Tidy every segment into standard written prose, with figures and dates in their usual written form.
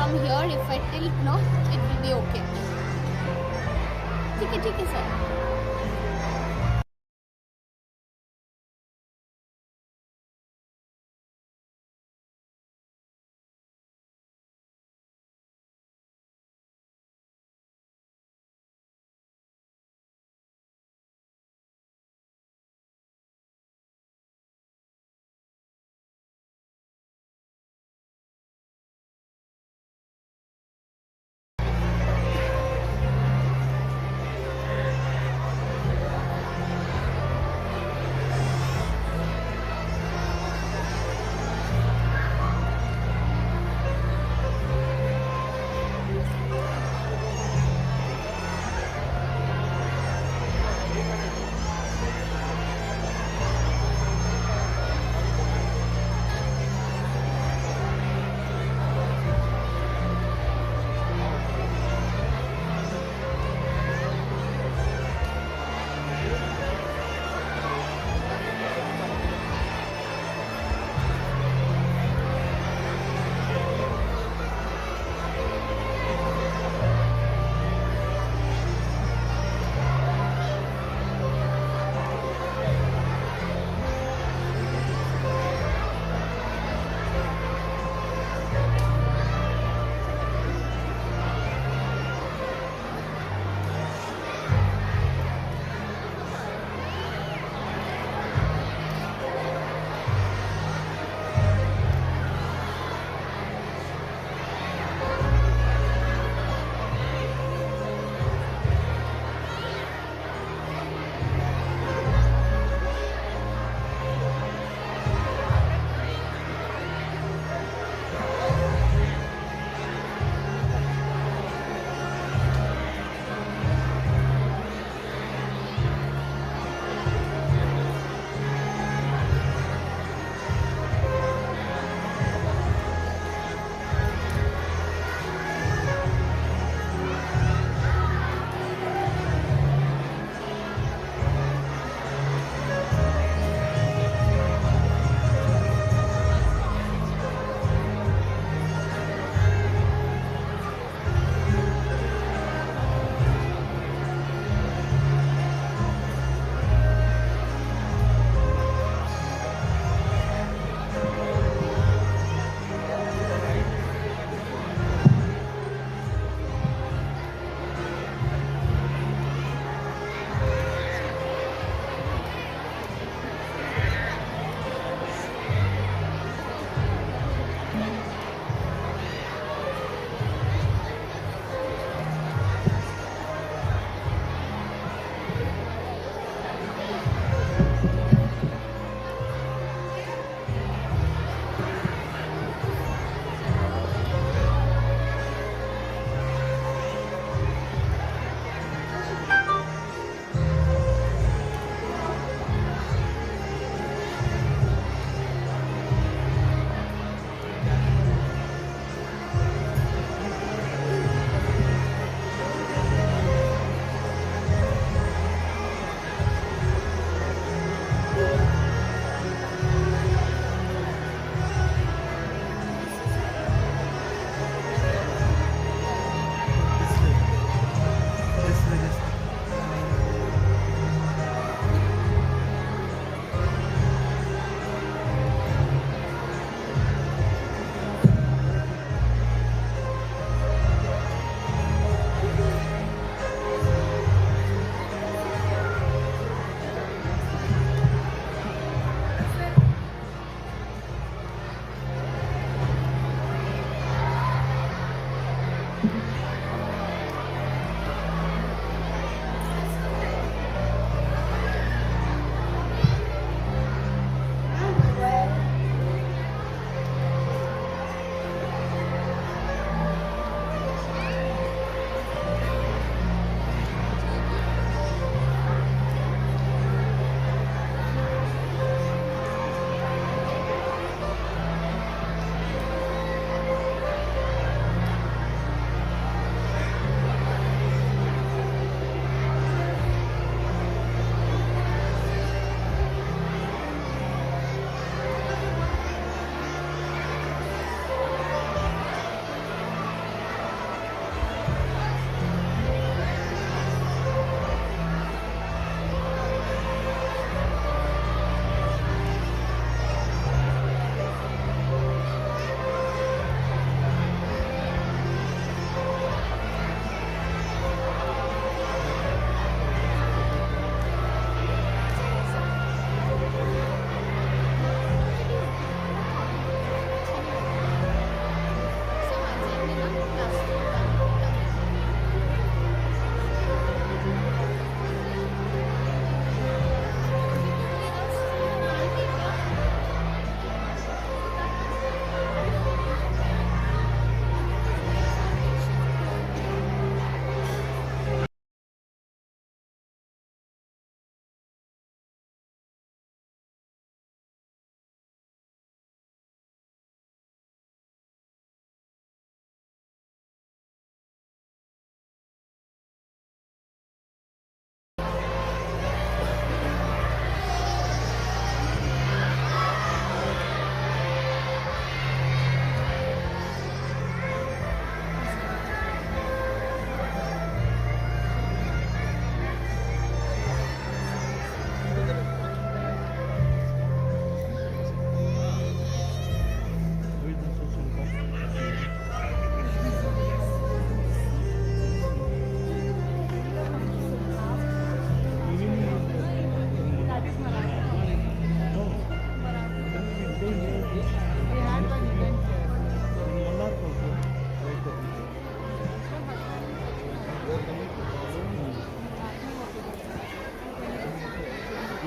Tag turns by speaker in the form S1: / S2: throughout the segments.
S1: from here. If I tilt, no, it will be okay. ठीक है sir.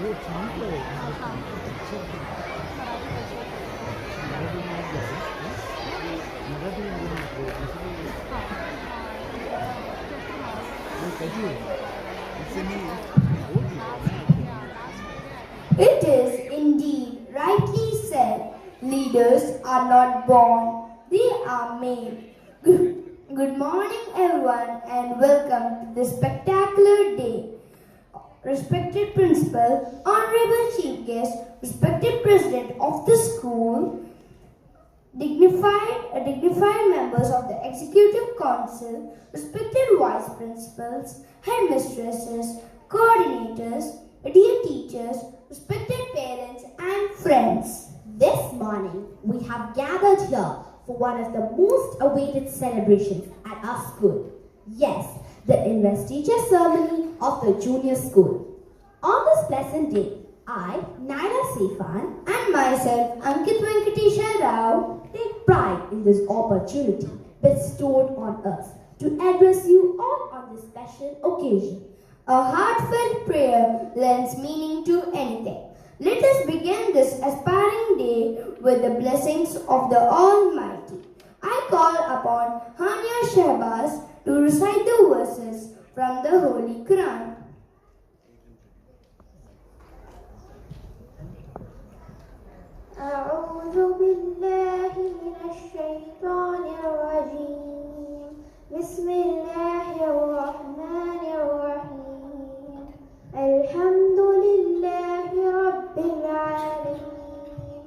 S2: It is indeed rightly said, leaders are not born, they are made. Good morning everyone and welcome to this spectacular day. Respected Principal, Honorable Chief Guest, respected President of the school, dignified members of the Executive Council, respected Vice Principals, Headmistresses, Coordinators, dear teachers, respected parents and friends.
S3: This morning, we have gathered here for one of the most awaited celebrations at our school. Yes, the investiture ceremony of the junior school. On this pleasant day, I, Naira Sefan,
S2: And myself, Ankit Venkatesha Rao,
S3: take pride in this opportunity bestowed on us to address you all on this special occasion.
S2: a heartfelt prayer lends meaning to anything. Let us begin this aspiring day with the blessings of the Almighty. I call upon Hania Shahbaz to recite the verses from the Holy Quran.
S4: أعوذ بالله من الشيطان الرجيم بسم الله الرحمن الرحيم الحمد لله رب العالمين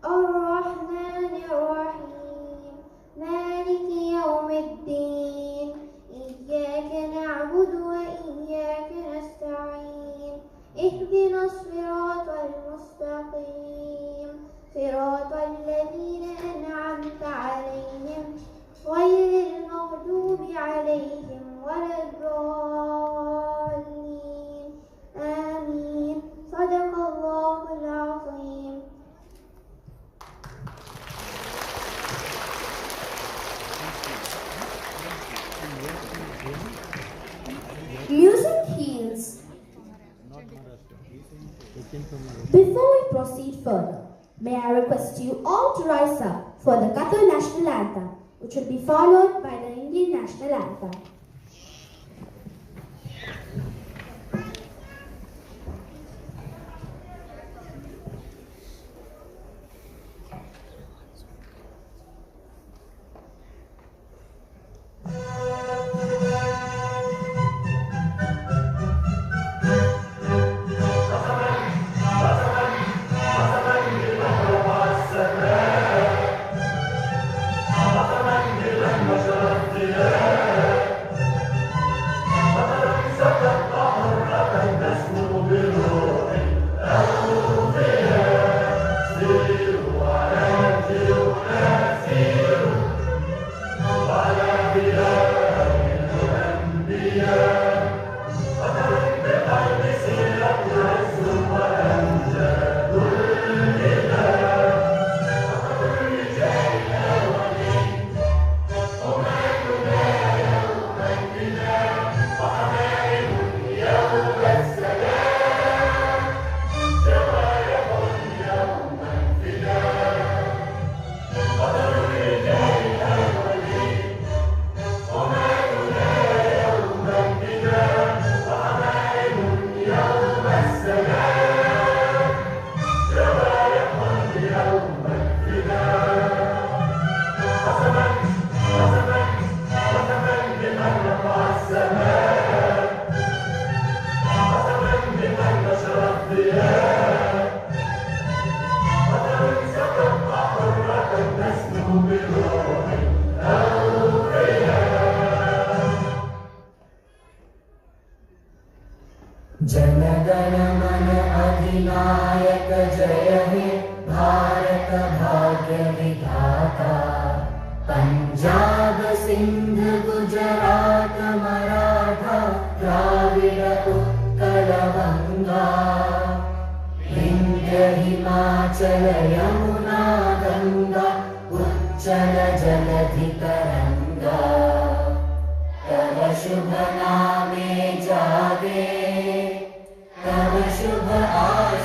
S4: الرحمن الرحيم مالك يوم الدين إياك نعبد وإياك نستعين اهدنا الصراط المستقيم صراط الذين أنعمت عليهم غير المغضوب عليهم ولا الضالين آمين صدق الله العظيم.
S2: Music heals.
S3: Before we proceed further, may I request you all to rise up for the Qatar National Anthem, which will be followed by the Indian National Anthem.
S5: जनगण मन अधिनायक जय हे भारत भाग्य विधाता पंजाब सिंध गुजरात मराठा द्राविड़ उत्कल गंगा विंध्य हिमाचल यमुना गंगा उच्चल जलधि तरंगा तव शुभ नामे जागे तव शुभ आशीष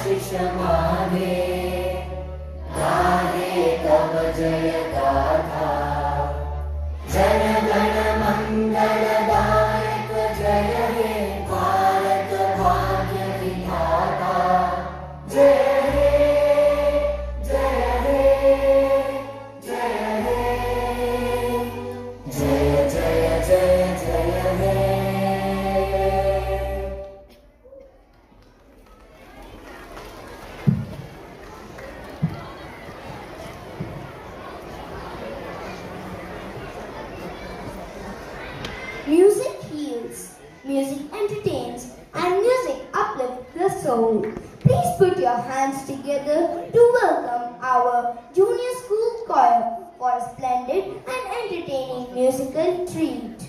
S5: मंगलदायक जय हे भारत भाग्य विधाता जय हे जय हे जय हे जय जय जय जय हे
S2: Music heals, music entertains, and music uplifts the soul. Please put your hands together to welcome our junior school choir for a splendid and entertaining musical treat.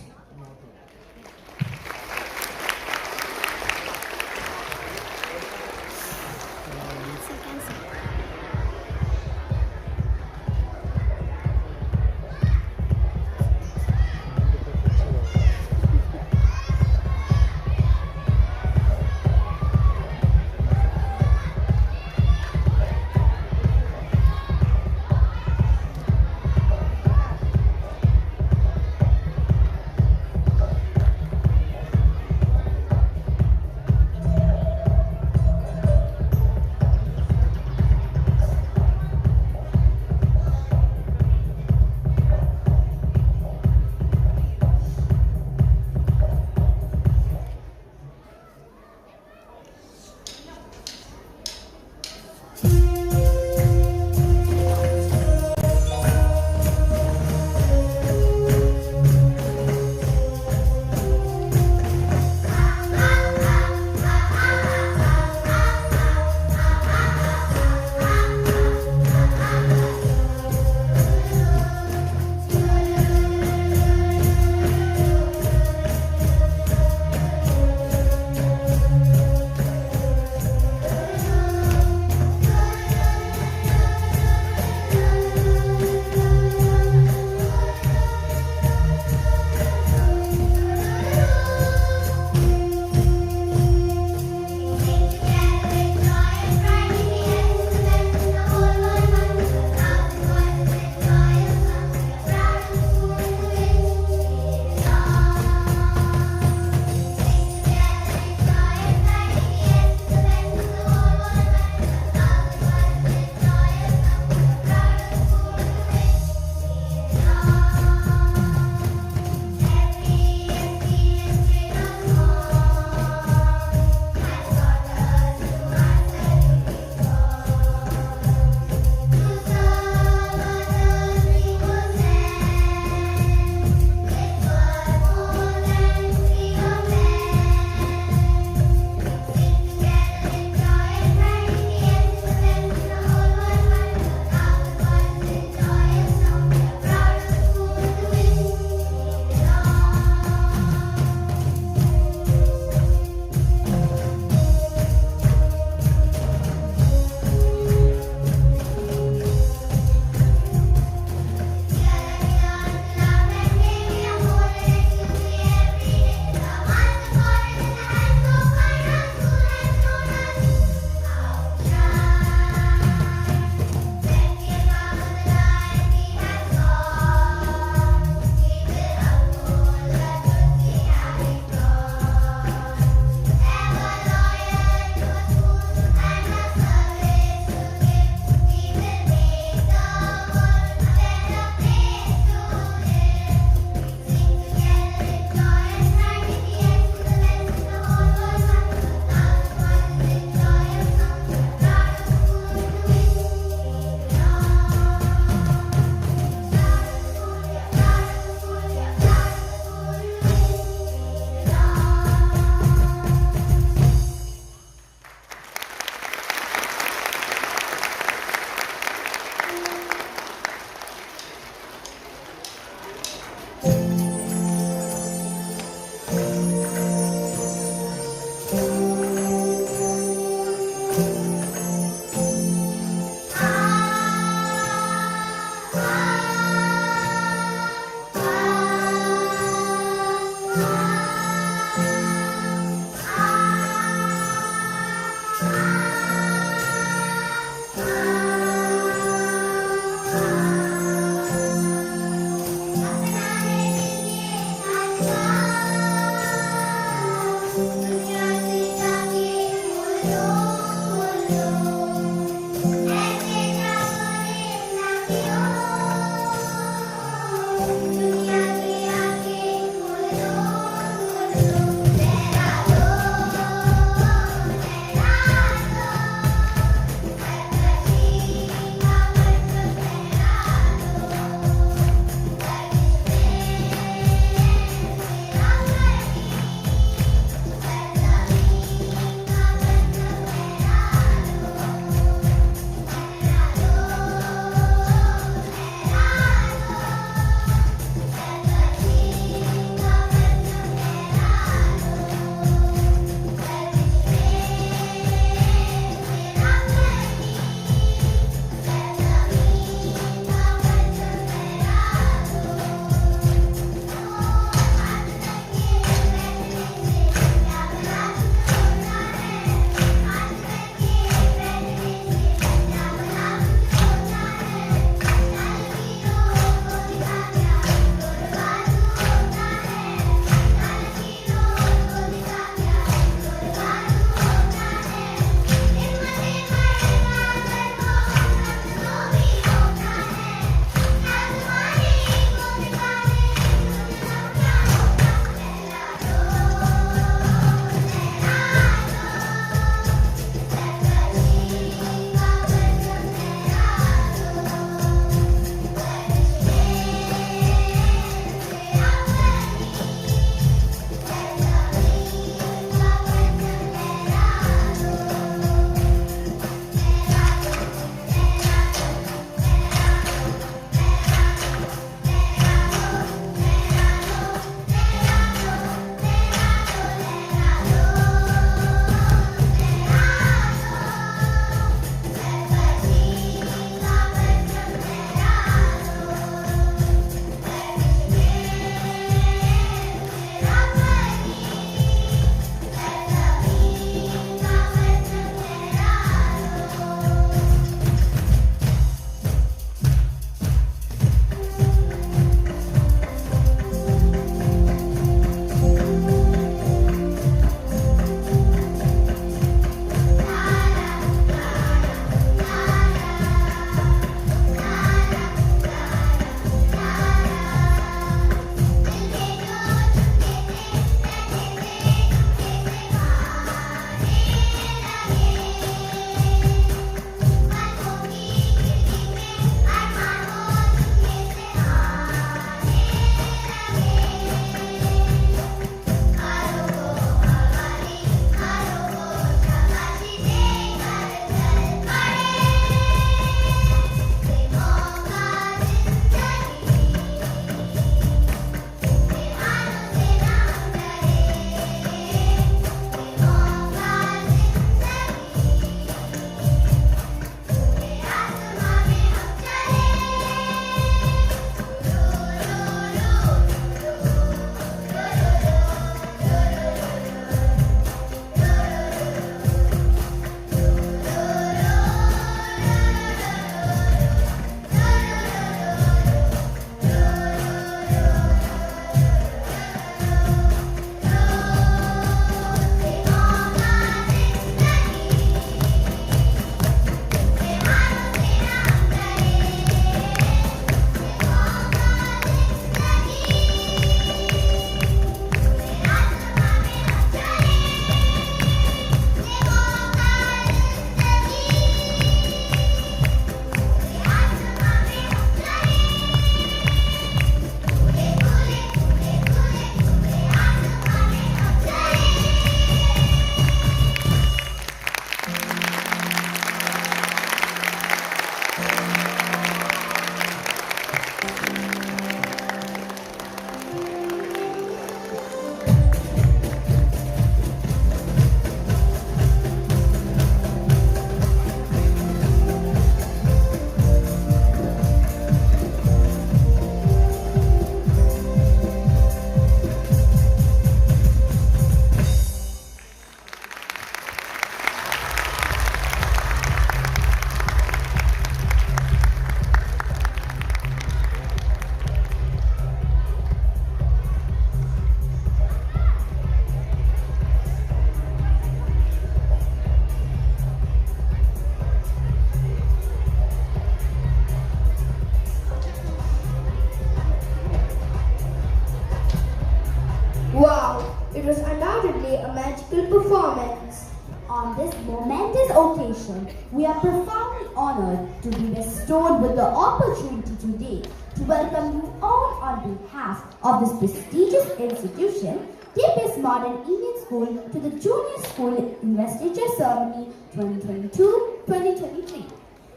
S2: was undoubtedly a magical performance.
S3: On this momentous occasion, we are profoundly honored to be bestowed with the opportunity today to welcome you all on behalf of this prestigious institution, Dps-Modern Indian School, to the Junior School Investiture Ceremony 2022-2023.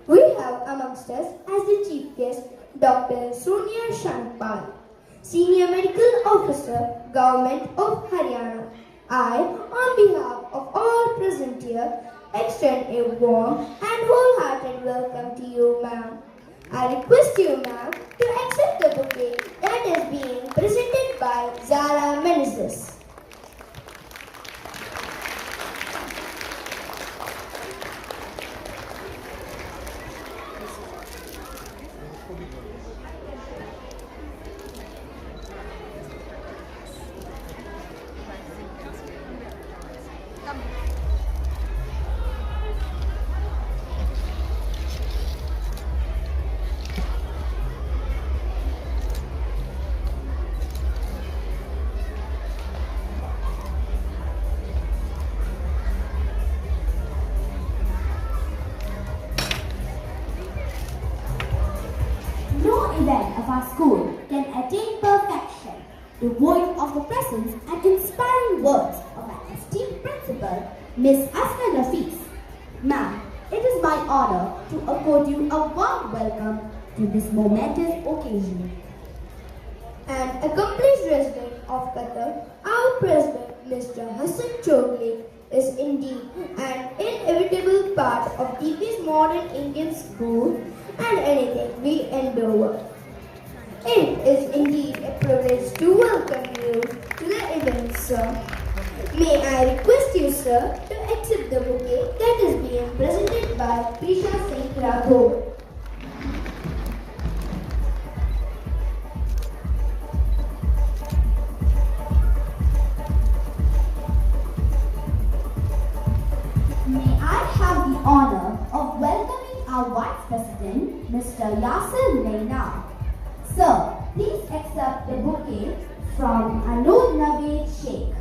S2: We have amongst us as the chief guest Dr. Sonia Shankpal, Senior Medical Officer, Government of Haryana. I, on behalf of all present here, extend a warm and wholehearted welcome to you, ma'am. I request you, ma'am, to accept the bouquet that is being presented by Zara Menezes.
S3: No event of our school can attain perfection, devoid of the presence and inspiring words of our esteemed principal, Miss Asma Nafis. Ma'am, it is my honor to accord you a warm welcome to this momentous occasion.
S2: An accomplished resident of Qatar, our president, Mr. Hassan Chogle, is indeed an inevitable part of Dps-Modern Indian School and anything we endeavor. It is indeed a privilege to welcome you to the event, sir. May I request you, sir, to accept the bouquet that is being presented by Prisha Singh Raghov.
S3: May I have the honor of welcoming our Vice President, Mr. Yasser Naina. Sir, please accept the bouquet from Anur Naved Sheikh.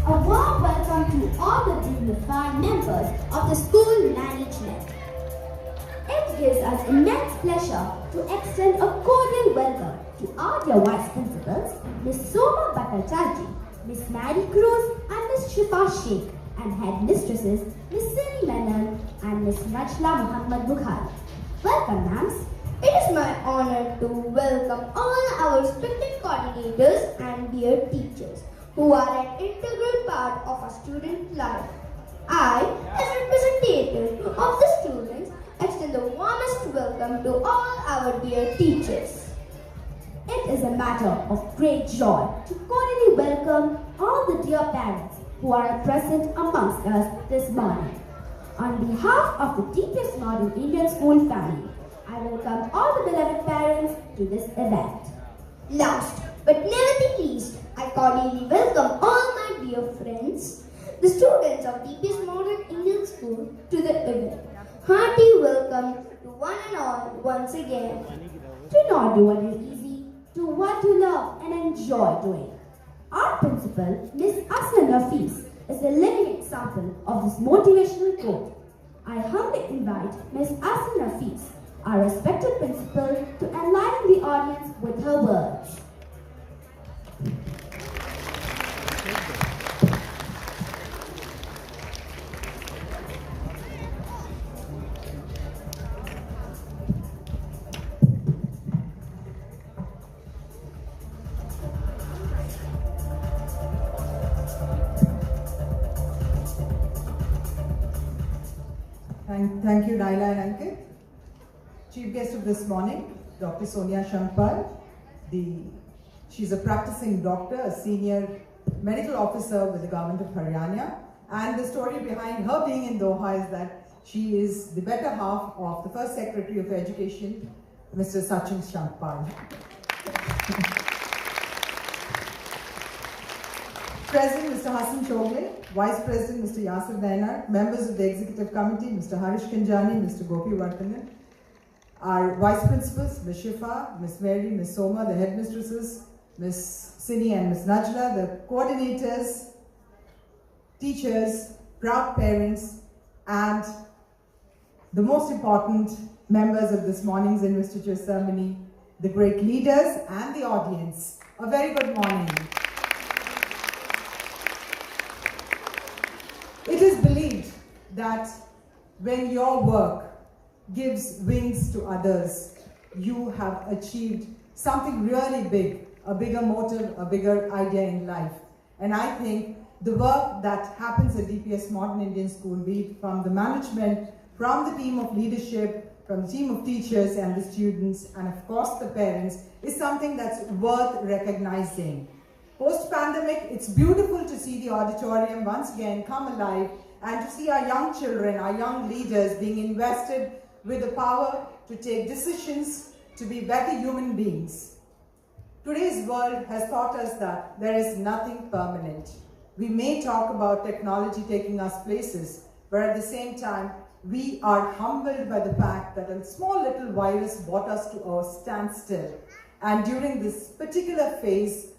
S3: A warm welcome to all the dignified members of the school management. It gives us immense pleasure to extend a cordial welcome to our dear vice principals, Miss Soma Bhattacharjee, Miss Mary Cruz and Miss Shifa Sheikh, and head mistresses Miss Sini Menon and Miss Najla Muhammad Bukhari. Welcome, ma'ams.
S2: It is my honor to welcome all our respected coordinators and dear teachers who are an integral part of our student life. I, as representative of the students, extend the warmest welcome to all our dear teachers.
S3: It is a matter of great joy to cordially welcome all the dear parents who are present amongst us this morning. On behalf of the Dps-Modern Indian School family, I welcome all the beloved parents to this event.
S2: Last but never the least, I cordially welcome all my dear friends, the students of Dps-Modern Indian School, to the event. Hearty welcome to one and all once again.
S3: Do not do what is easy, do what you love and enjoy doing. Our principal, Miss Asma Nafis, is a living example of this motivational quote. I humbly invite Miss Asma Nafis, our respected principal, to enlighten the audience with her words.
S6: Thank you, Naila and Ankit. Chief guest of this morning, Dr. Sonia Shankpal. She's a practicing doctor, a senior medical officer with the government of Haryana, And the story behind her being in Doha is that she is the better half of the first Secretary of Education, Mr. Sachin Shankpal. President Mr. Hassan Chogle, Vice President Mr. Yasir Dainar, members of the Executive Committee Mr. Harish Kanjani, Mr. Gopi Vardhanan, our Vice Principals Ms. Shifa, Ms. Mary, Ms. Soma, the Headmistresses, Ms. Sini and Ms. Najla, the coordinators, teachers, proud parents, and the most important members of this morning's investiture ceremony, the great leaders and the audience. A very good morning. It is believed that when your work gives wings to others, you have achieved something really big, a bigger motive, a bigger idea in life. And I think the work that happens at Dps-Modern Indian School, be it from the management, from the team of leadership, from the team of teachers and the students, and of course the parents, is something that's worth recognizing. Post-pandemic, it's beautiful to see the auditorium once again come alive and to see our young children, our young leaders being invested with the power to take decisions, to be better human beings. Today's world has taught us that there is nothing permanent. We may talk about technology taking us places, but at the same time, we are humbled by the fact that a small little virus brought us to a standstill. And during this particular phase,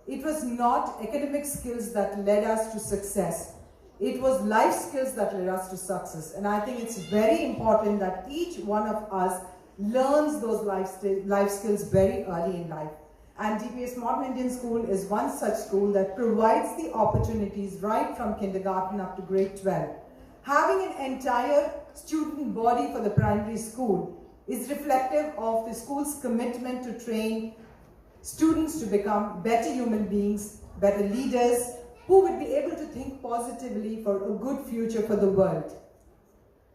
S6: it was not academic skills that led us to success. It was life skills that led us to success. And I think it's very important that each one of us learns those life skills very early in life. And Dps-Modern Indian School is one such school that provides the opportunities right from kindergarten up to grade 12. Having an entire student body for the primary school is reflective of the school's commitment to train students to become better human beings, better leaders, who would be able to think positively for a good future for the world.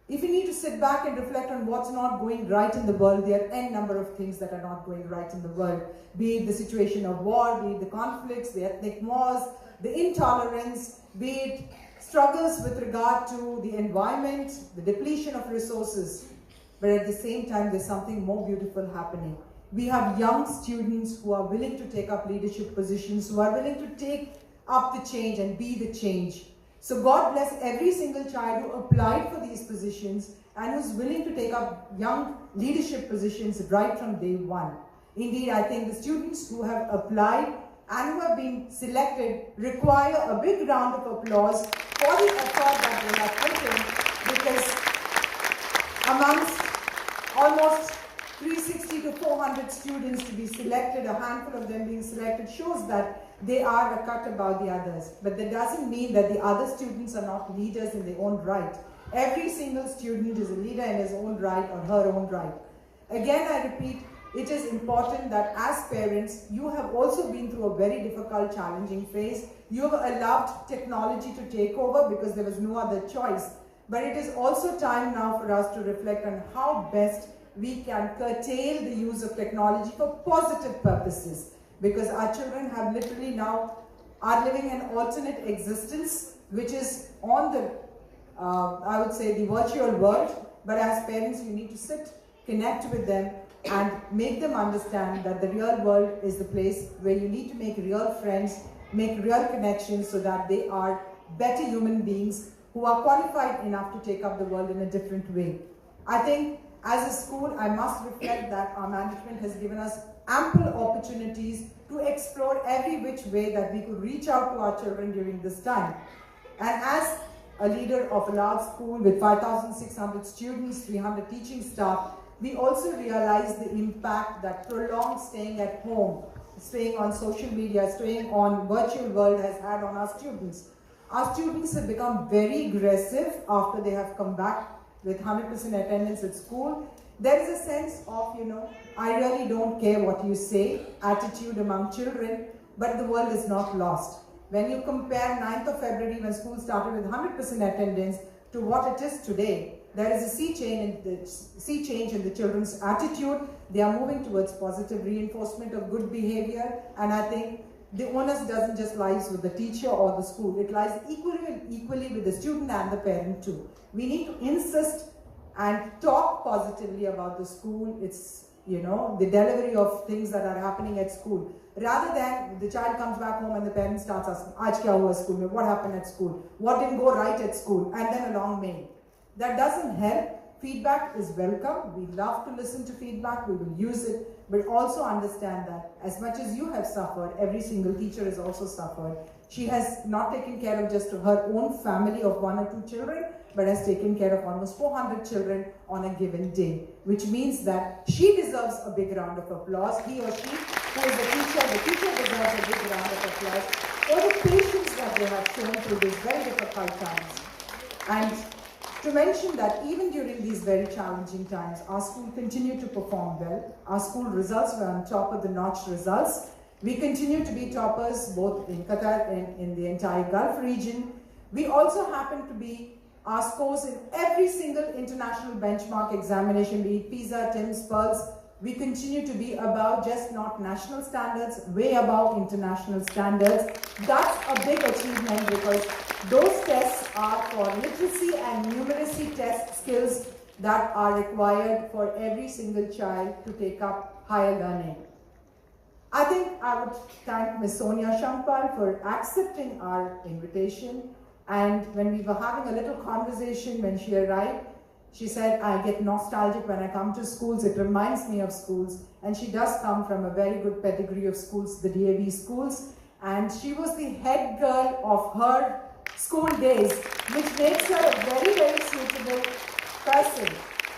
S6: If you need to sit back and reflect on what's not going right in the world, there are n number of things that are not going right in the world. Be it the situation of war, be it the conflicts, the ethnic wars, the intolerance, be it struggles with regard to the environment, the depletion of resources. But at the same time, there's something more beautiful happening. We have young students who are willing to take up leadership positions, who are willing to take up the change and be the change. So God bless every single child who applied for these positions and who's willing to take up young leadership positions right from day one. Indeed, I think the students who have applied and who have been selected require a big round of applause for the effort that they have put in, because amongst almost 360 to 400 students to be selected, a handful of them being selected, shows that they are a cut above the others. But that doesn't mean that the other students are not leaders in their own right. Every single student is a leader in his own right or her own right. Again, I repeat, it is important that as parents, you have also been through a very difficult, challenging phase. You have allowed technology to take over because there was no other choice. But it is also time now for us to reflect on how best we can curtail the use of technology for positive purposes, because our children have literally now are living an alternate existence, which is on the, I would say, the virtual world. But as parents, you need to sit, connect with them, and make them understand that the real world is the place where you need to make real friends, make real connections, so that they are better human beings who are qualified enough to take up the world in a different way. I think as a school, I must reflect that our management has given us ample opportunities to explore every which way that we could reach out to our children during this time. And as a leader of a large school with 5,600 students, 300 teaching staff, we also realize the impact that prolonged staying at home, staying on social media, staying on virtual world has had on our students. Our students have become very aggressive after they have come back with 100% attendance at school. There is a sense of, I really don't care what you say, attitude among children, but the world is not lost. When you compare 9th of February when school started with 100% attendance to what it is today, there is a sea change in the children's attitude. They are moving towards positive reinforcement of good behavior, and I think the onus doesn't just lies with the teacher or the school, it lies equally with the student and the parent too. We need to insist and talk positively about the school, its, you know, the delivery of things that are happening at school. Rather than the child comes back home and the parent starts asking, Aaj kya hua school mein? What happened at school? What didn't go right at school? And then a long mail. That doesn't help. Feedback is welcome. We love to listen to feedback. We will use it. But also understand that as much as you have suffered, every single teacher has also suffered. She has not taken care of just her own family of 1 or 2 children, but has taken care of almost 400 children on a given day, which means that she deserves a big round of applause. He or she, who is the teacher deserves a big round of applause for the patience that they have shown through these very difficult times. And to mention that even during these very challenging times, our school continued to perform well. Our school results were on top of the notch results. We continue to be toppers both in Qatar and in the entire Gulf region. We also happen to be our scores in every single international benchmark examination, be it PISA, TIMSS, PIRLS. We continue to be above just not national standards, way above international standards. That's a big achievement because those tests are for literacy and numeracy test skills that are required for every single child to take up higher learning. I think I would thank Ms. Sonia Shankpal for accepting our invitation. And when we were having a little conversation when she arrived, she said, I get nostalgic when I come to schools. It reminds me of schools. And she does come from a very good pedigree of schools, the DAV schools. And she was the head girl of her school days, which makes her a very, very suitable person.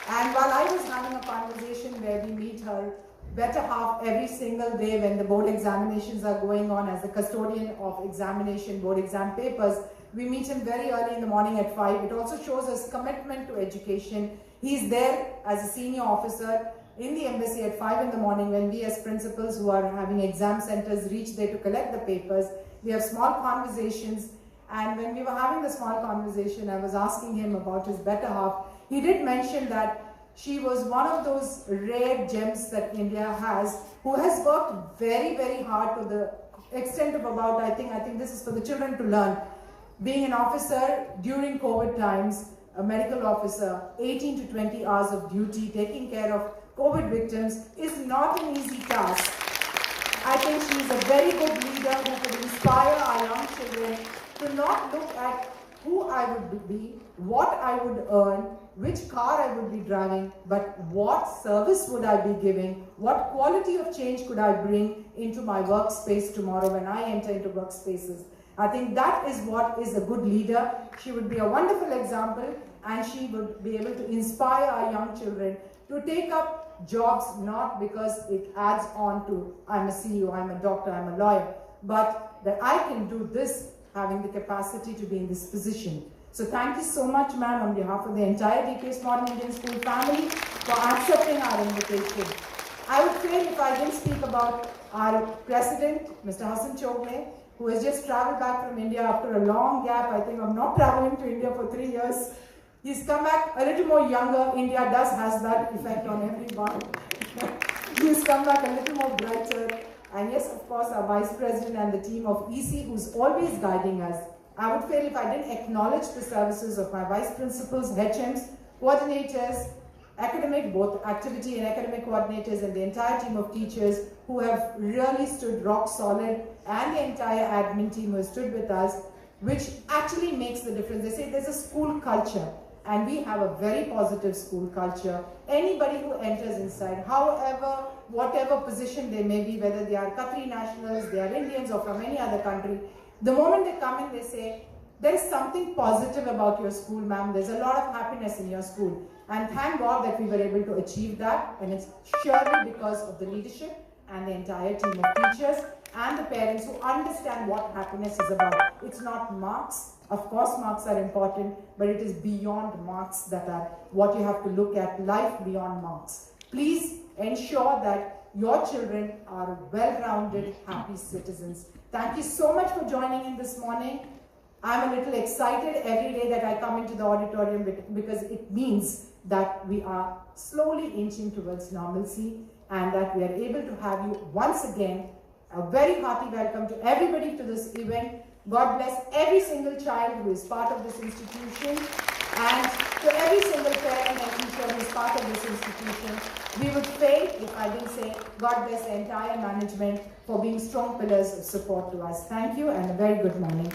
S6: And while I was having a conversation where we meet her better half every single day when the board examinations are going on as the custodian of examination, board exam papers, we meet him very early in the morning at 5. It also shows his commitment to education. He's there as a senior officer in the embassy at 5 in the morning when we as principals who are having exam centers reach there to collect the papers. We have small conversations, and when we were having the small conversation, I was asking him about his better half. He did mention that she was one of those rare gems that India has, who has worked very, very hard to the extent of about, I think this is for the children to learn. Being an officer during COVID times, a medical officer, 18 to 20 hours of duty, taking care of COVID victims is not an easy task. I think she is a very good leader who could inspire our young children to not look at who I would be, what I would earn, which car I would be driving, but what service would I be giving, what quality of change could I bring into my workspace tomorrow when I enter into workspaces. I think that is what is a good leader. She would be a wonderful example, and she would be able to inspire our young children to take up jobs not because it adds on to I'm a CEO, I'm a doctor, I'm a lawyer, but that I can do this having the capacity to be in this position. So thank you so much, ma'am, on behalf of the entire Dps-Modern Indian School family for accepting our invitation. I would fail if I didn't speak about our president, Mr. Hassan Chogne, who has just traveled back from India after a long gap. I think of not traveling to India for 3 years. He's come back a little more younger. India has that effect on everyone. He's come back a little more brighter. And yes, of course, our Vice President and the team of EC, who's always guiding us. I would fail if I didn't acknowledge the services of my Vice Principals, HMs, coordinators, academic, both activity and academic coordinators, and the entire team of teachers who have really stood rock solid, and the entire admin team who has stood with us, which actually makes the difference. They say there's a school culture, and we have a very positive school culture. Anybody who enters inside, however, whatever position they may be, whether they are Qatari nationals, they are Indians, or from any other country, the moment they come in, they say, there's something positive about your school, ma'am. There's a lot of happiness in your school. And thank God that we were able to achieve that. And it's surely because of the leadership and the entire team of teachers and the parents who understand what happiness is about. It's not marks. Of course, marks are important, but it is beyond marks that are what you have to look at, life beyond marks. Please ensure that your children are well-rounded, happy citizens. Thank you so much for joining in this morning. I'm a little excited every day that I come into the auditorium because it means that we are slowly inching towards normalcy and that we are able to have you once again A very hearty welcome to everybody to this event. God bless every single child who is part of this institution, and to every single parent and teacher who is part of this institution. We would fail if I didn't say God bless the entire management for being strong pillars of support to us. Thank you and a very good morning.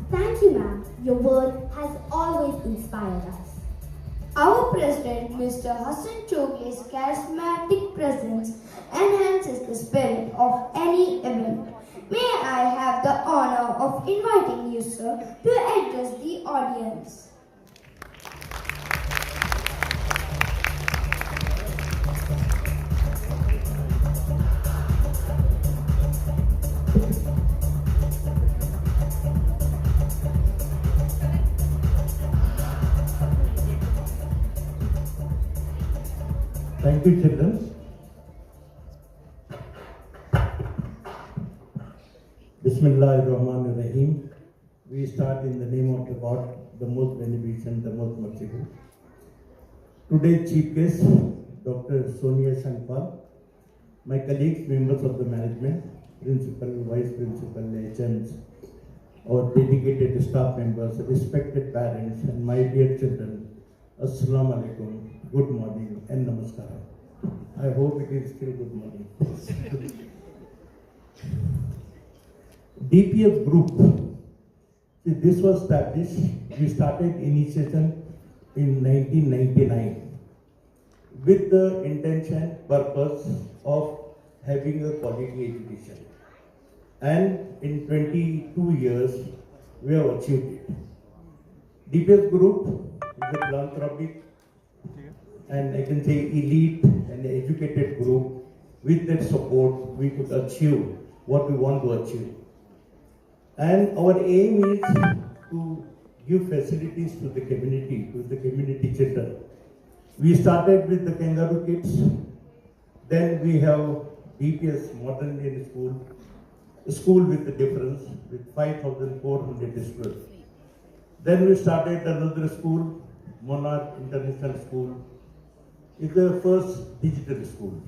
S3: Thank you, ma'am. Your word has always inspired us.
S2: Our President, Mr. Hassan Chogle's charismatic presence enhances the spirit of any event. May I have the honor of inviting you, sir, to address the audience.
S7: Thank you, children. Bismillahirrahmanirrahim. We start in the name of the God, the most beneficent, the most merciful. Today's chief guest, Dr. Sonia Shankar, my colleagues, members of the management, principal, vice principal, HMs, our dedicated staff members, respected parents, and my dear children, Assalamu alaikum. Good morning and namaskaram. I hope it is still good morning. DPS group. See, this was established. We started initiation in 1999 with the intention, purpose of having a quality education. And in 22 years, we have achieved it. DPS group is a philanthropic and I can say elite and educated group. With that support, we could achieve what we want to achieve. And our aim is to give facilities to the community children. We started with the kangaroo kids, then we have Dps-Modern in school with the difference, with 5,400 students. Then we started another school, Monarch International School. It's the first digital school.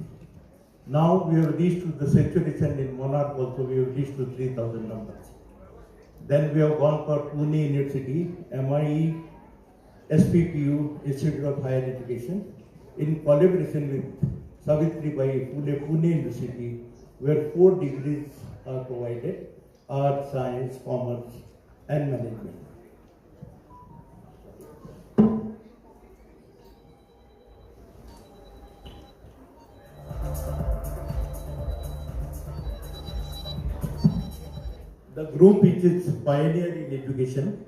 S7: Now we have reached to the saturation in Monarch also, we have reached to 3,000 numbers. Then we have gone for Pune University, MIE, SPPU, Institute of Higher Education, in collaboration with Savitribai Pune University, where 4 degrees are provided, Art, Science, Commerce, and Management. The group, which is pioneer in education,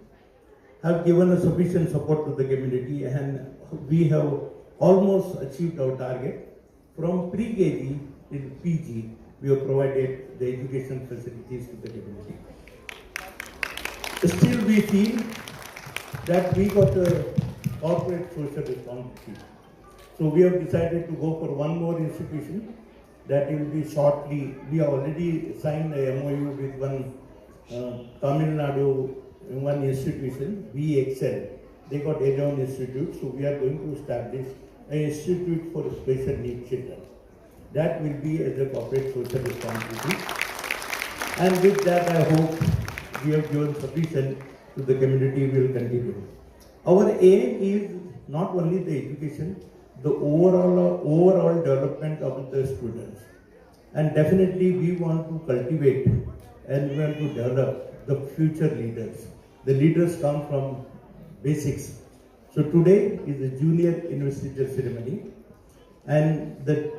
S7: have given a sufficient support to the community, and we have almost achieved our target. From pre-KG till PG, we have provided the education facilities to the community. Still, we feel that we got a corporate social responsibility. So we have decided to go for one more institution that will be shortly. We have already signed a MOU with one Tamil Nadu, one institution, VXL. They got their own institute, so we are going to establish an institute for special needs children. That will be as a corporate social responsibility. And with that, I hope we have given sufficient to the community. We will continue. Our aim is not only the education, the overall development of the students. And definitely we want to cultivate and we want to develop the future leaders. The leaders come from basics. So today is the junior investiture ceremony, and the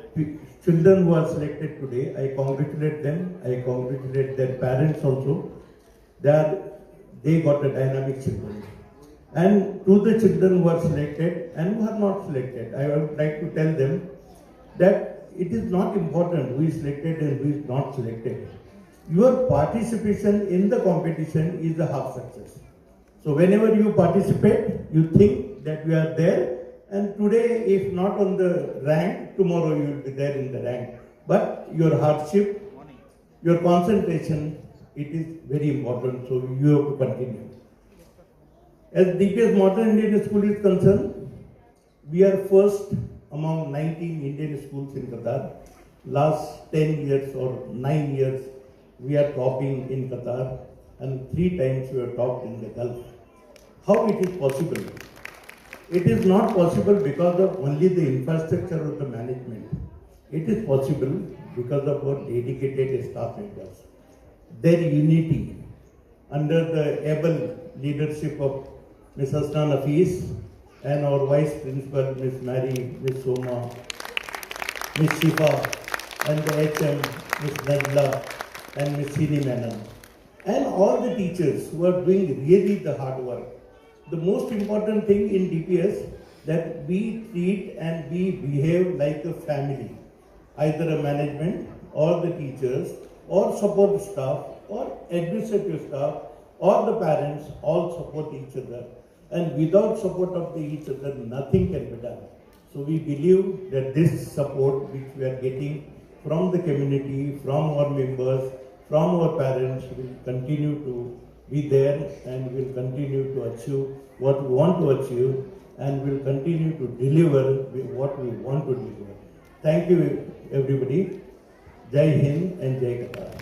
S7: children who are selected today, I congratulate them. I congratulate their parents also. They got a dynamic children. And to the children who are selected and who are not selected, I would like to tell them that it is not important who is selected and who is not selected. Your participation in the competition is the half success. So whenever you participate, you think that you are there, and today, if not on the rank, tomorrow you will be there in the rank. But your hardship, your concentration, it is very important, so you have to continue. As Dps-Modern Indian School is concerned, we are first among 19 Indian schools in Qatar. Last 10 years or 9 years, we are topping in Qatar, and 3 times we are topped in the Gulf. How it is possible? It is not possible because of only the infrastructure of the management. It is possible because of our dedicated staff members. Their unity under the able leadership of Ms. Hasna Nafis and our Vice Principal, Ms. Mary, Ms. Soma, Ms. Shifa, and the HM, Ms. Najla, and Ms. Sini Menon, and all the teachers who are doing really the hard work. The most important thing in DPS that we treat and we behave like a family, either a management or the teachers or support staff or administrative staff or the parents all support each other, and without support of each other nothing can be done. So we believe that this support which we are getting from the community, from our members, from our parents will continue to be there and will continue to achieve what we want to achieve and will continue to deliver what we want to deliver. Thank you everybody. Jai Hind and Jai Qatar.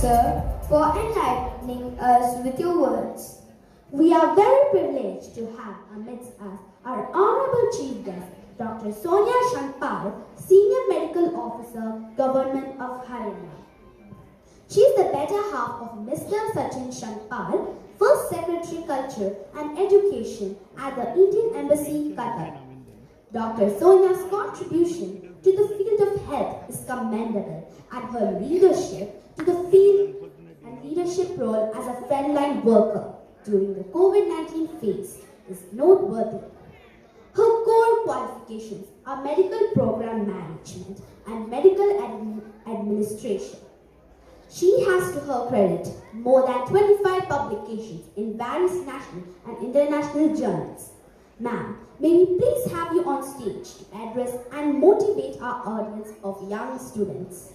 S2: Sir, for enlightening us with your words.
S3: We are very privileged to have amidst us our Honorable Chief Guest, Dr. Sonia Shankpal, Senior Medical Officer, Government of Haryana. She is the better half of Mr. Sachin Shankpal, First Secretary Culture and Education at the Indian Embassy, Qatar. Dr. Sonia's contribution to the field of health is commendable, and her leadership to the field and leadership role as a frontline worker during the COVID-19 phase is noteworthy. Her core qualifications are medical program management and medical administration. She has to her credit more than 25 publications in various national and international journals. Ma'am, may we please have you on stage to address and motivate our audience of young students.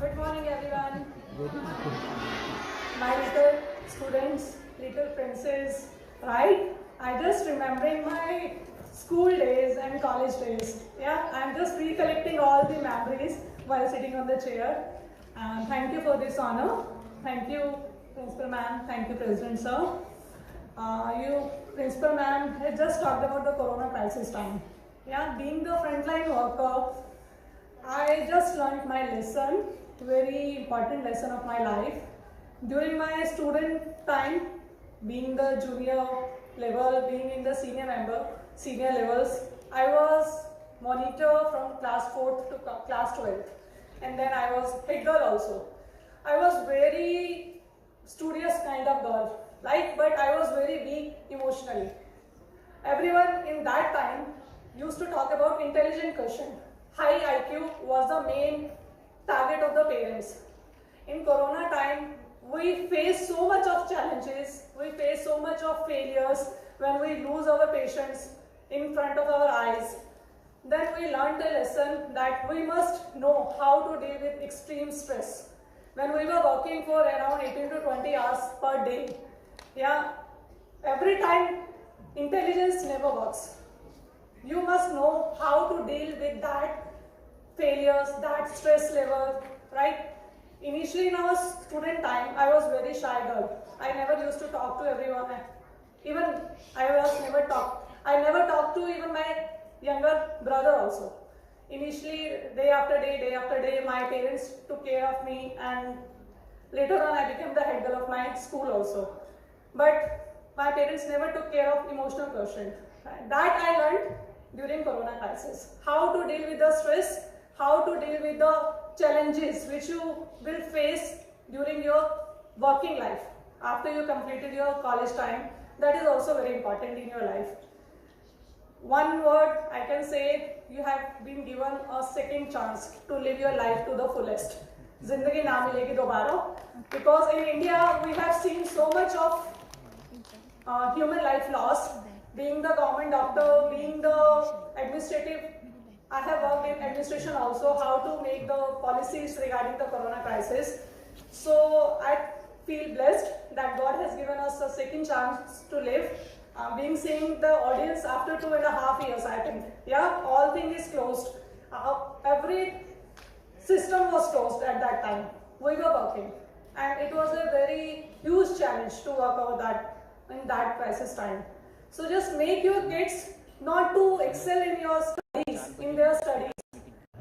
S8: Good morning, everyone. My little students, little princes, right? I just remembering my school days and college days. Yeah, I'm just recollecting all the memories while sitting on the chair. Thank you for this honor. Thank you, Principal Ma'am. Thank you, President Sir. You, Principal Ma'am, had just talked about the Corona crisis time. Yeah, being the frontline worker, I just learned my lesson, very important lesson of my life. During my student time, being the junior level, being in the senior levels, I was monitor from class 4th to class 12th. And then I was head girl also. I was very studious kind of girl, but I was very weak emotionally. Everyone in that time used to talk about intelligent quotient. High IQ was the main target of the parents. In Corona time, we face so much of challenges, we face so much of failures when we lose our patients in front of our eyes. Then we learned a lesson that we must know how to deal with extreme stress. When we were working for around 18 to 20 hours per day, yeah, every time intelligence never works. You must know how to deal with that failures, that stress level, right? Initially in our student time, I was very shy girl. I never used to talk to everyone. Even I never talked to even my younger brother also. Initially, day after day, my parents took care of me, and later on I became the head girl of my school also. But my parents never took care of emotional quotient. That I learned during Corona crisis. How to deal with the stress, how to deal with the challenges which you will face during your working life after you completed your college time. That is also very important in your life. One word I can say, you have been given a second chance to live your life to the fullest. Zindagi na milegi dobara. Because in India we have seen so much of human life lost. Being the government doctor, being the administrative, I have worked in administration also, how to make the policies regarding the Corona crisis. So I feel blessed that God has given us a second chance to live. Being seeing the audience after 2.5 years, I think. Yeah, all thing is closed. Every system was closed at that time. We were working. And it was a very huge challenge to work over that in that crisis time. So just make your kids not to excel in your studies, in their studies.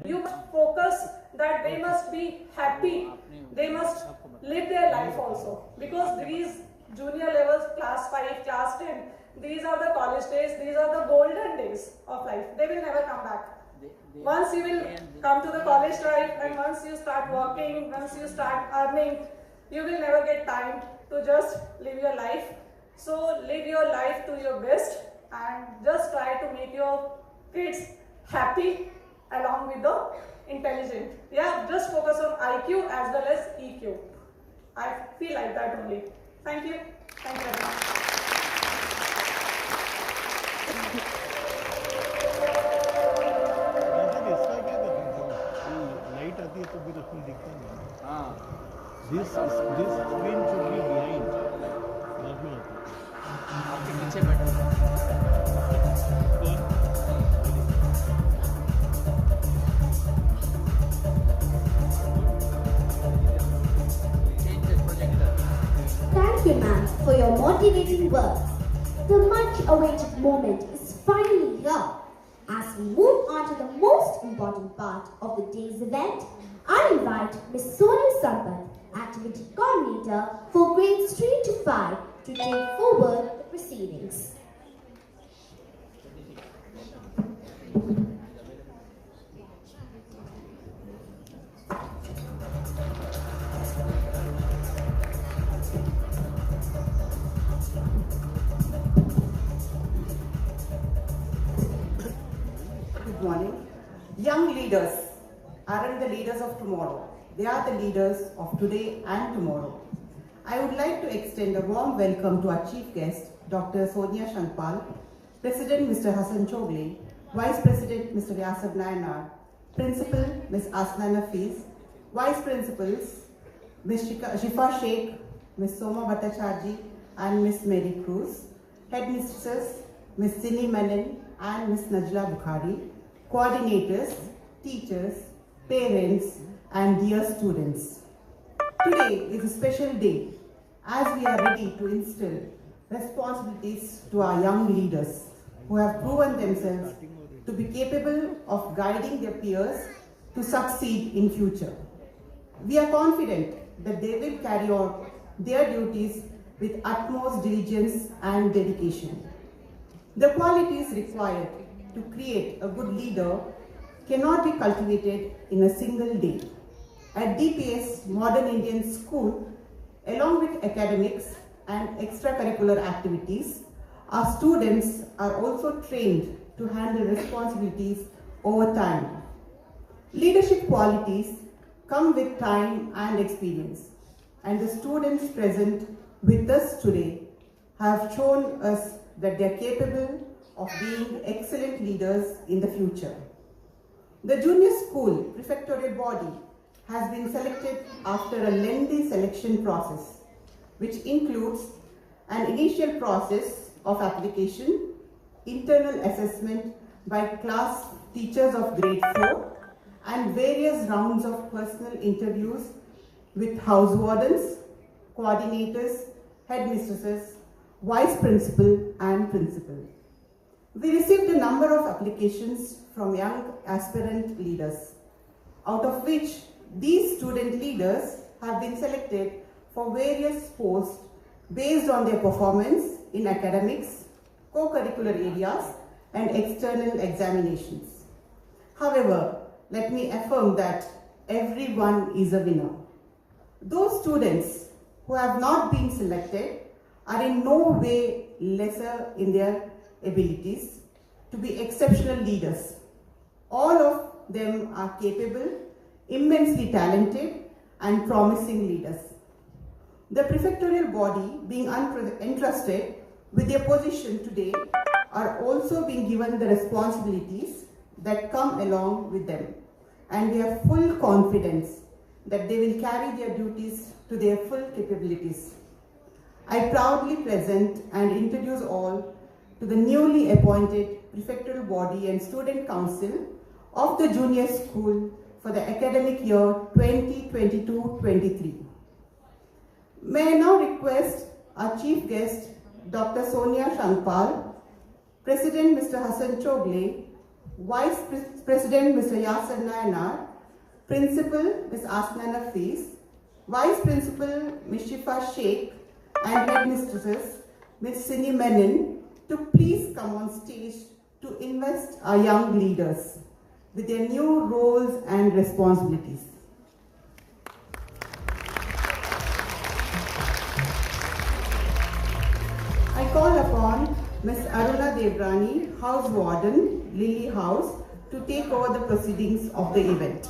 S8: You must focus that they must be happy. They must live their life also. Because these junior levels, class 5, class 10, these are the college days, these are the golden days of life. They will never come back. Once you will come to the college life, and once you start working, once you start earning, you will never get time to just live your life. So live your life to your best and just try to make your kids happy along with the intelligent. Yeah, just focus on IQ as well as EQ. I feel like that only. Thank you. Thank you very much.
S9: Light आती है तो फिर उसमें दिखता नहीं। हाँ, this screen should be behind, बाद में आता है। आपके पीछे बैठो।
S3: Thank you, ma'am, for your motivating words. The much-awaited moment is finally here. As we move on to the most important part of the day's event, I invite Ms. Sonu Sampat, Activity Coordinator for grades 3 to 5, to take forward the proceedings.
S10: Good morning. Young leaders aren't the leaders of tomorrow. They are the leaders of today and tomorrow. I would like to extend a warm welcome to our chief guest, Dr. Sonia Shankpal, President Mr. Hassan Chogle, Vice President Mr. Yasir Nayanar, Principal Ms. Asna Nafiz, Vice Principals Ms. Shifa Sheikh, Ms. Soma Bhattacharjee and Ms. Mary Cruz, Headmistresses Ms. Sini Menon and Ms. Najla Bukhari, coordinators, teachers, parents, and dear students. Today is a special day as we are ready to instill responsibilities to our young leaders who have proven themselves to be capable of guiding their peers to succeed in future. We are confident that they will carry on their duties with utmost diligence and dedication. The qualities required to create a good leader cannot be cultivated in a single day. At Dps-Modern Indian School, along with academics and extracurricular activities, our students are also trained to handle responsibilities over time. Leadership qualities come with time and experience, and the students present with us today have shown us that they are capable of being excellent leaders in the future. The junior school prefectorial body has been selected after a lengthy selection process, which includes an initial process of application, internal assessment by class teachers of grade 4, and various rounds of personal interviews with house wardens, coordinators, headmistresses, vice principal and principal. We received a number of applications from young aspirant leaders, out of which these student leaders have been selected for various posts based on their performance in academics, co-curricular areas and external examinations. However, let me affirm that everyone is a winner. Those students who have not been selected are in no way lesser in their abilities to be exceptional leaders. All of them are capable, immensely talented and promising leaders. The prefectorial body, being entrusted with their position today, are also being given the responsibilities that come along with them, and we have full confidence that they will carry their duties to their full capabilities. I proudly present and introduce all to the newly appointed prefectorial body and student council of the junior school for the academic year 2022-23. May I now request our chief guest, Dr. Sonia Shankpal, President Mr. Hassan Chogle, Vice President Mr. Yasser Nayanar, Principal Ms. Asna Nafis, Vice Principal Ms. Shifa Sheikh, and Headmistresses Ms. Sini Menon to please come on stage to invest our young leaders with their new roles and responsibilities. I call upon Ms. Aruna Devrani, House Warden, Lily House, to take over the proceedings of the event.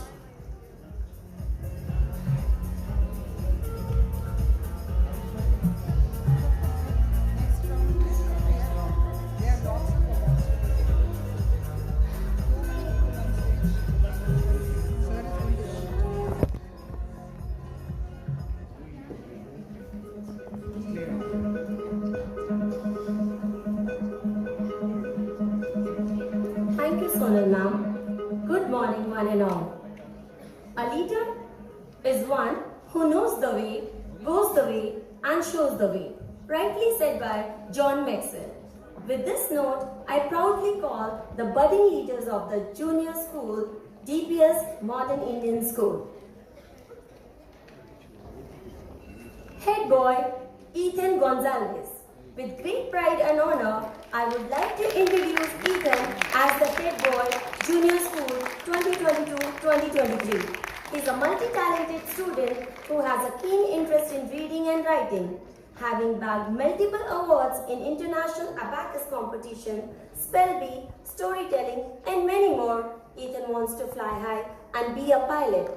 S11: Thank you, Sonal ma'am. Good morning, one and all. A leader is one who knows the way, goes the way, and shows the way. Rightly said by John Maxwell. With this note, I proudly call the budding leaders of the junior school, Dps-Modern Indian School. Head boy, Ethan Gonzalez. With great pride and honor, I would like to introduce Ethan as the head boy, Junior School 2022-2023. He is a multi-talented student who has a keen interest in reading and writing. Having bagged multiple awards in international abacus competition, spell bee, storytelling, and many more, Ethan wants to fly high and be a pilot.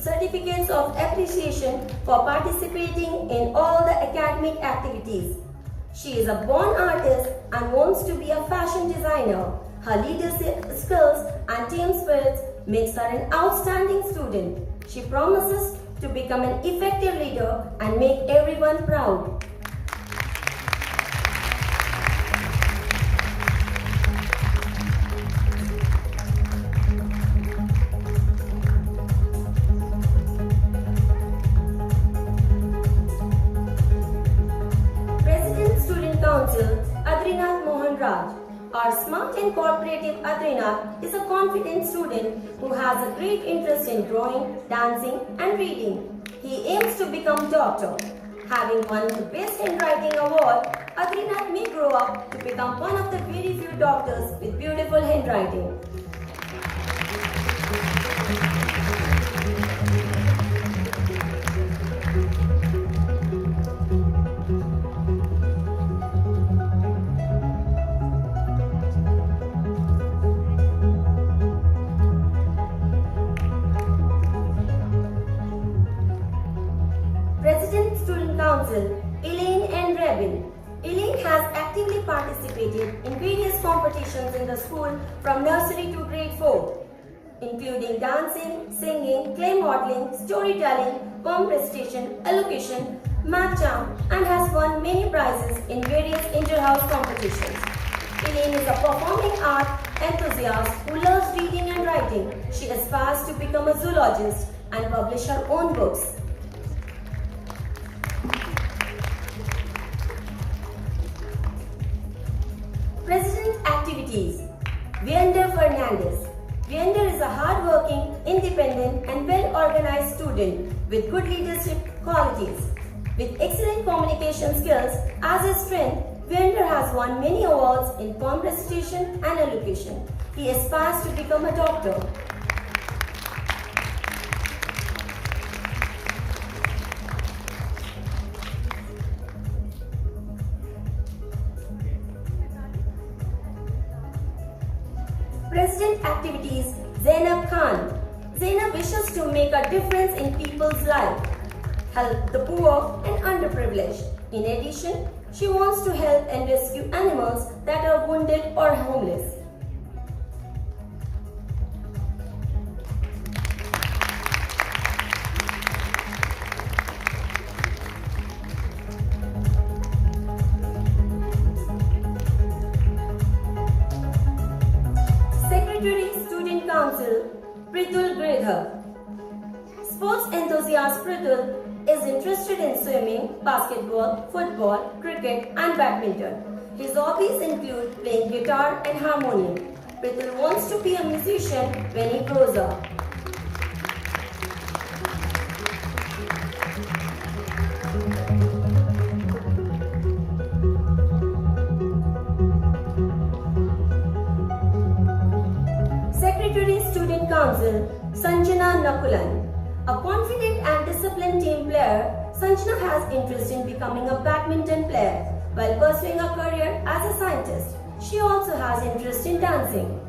S11: Certificates of appreciation for participating in all the academic activities. She is a born artist and wants to be a fashion designer. Her leadership skills and team spirit makes her an outstanding student. She promises to become an effective leader and make everyone proud. Our smart and cooperative Adrinath is a confident student who has a great interest in drawing, dancing and reading. He aims to become doctor. Having won the Best Handwriting Award, Adrinath may grow up to become one of the very few doctors with beautiful handwriting. President Student Council, Elaine and Rebin. Elaine student has actively participated in various competitions in the school from nursery to grade 4, including dancing, singing, clay modeling, storytelling, poem recitation, elocution, math charm, and has won many prizes in various inter-house competitions. Elaine is a performing art enthusiast who loves reading and writing. She aspires to become a zoologist and publish her own books. President Activities. Viander Fernandez. Viander is a hard-working, independent and well-organized student with good leadership qualities. With excellent communication skills as his strength, Viander has won many awards in poem recitation and elocution. He aspires to become a doctor. President Activities Zainab Khan. Zainab wishes to make a difference in people's life, help the poor and underprivileged. In addition, she wants to help and rescue animals that are wounded or homeless. Secretary Student Council Pridul Gredhar. Sports enthusiast Pridul is interested in swimming, basketball, football, cricket and badminton. His hobbies include playing guitar and harmonium. Pridul wants to be a musician when he grows up. Secretary Student Council Sanjana Nakulan. A confident and disciplined team player, Sanjana has interest in becoming a badminton player while pursuing a career as a scientist. She also has interest in dancing.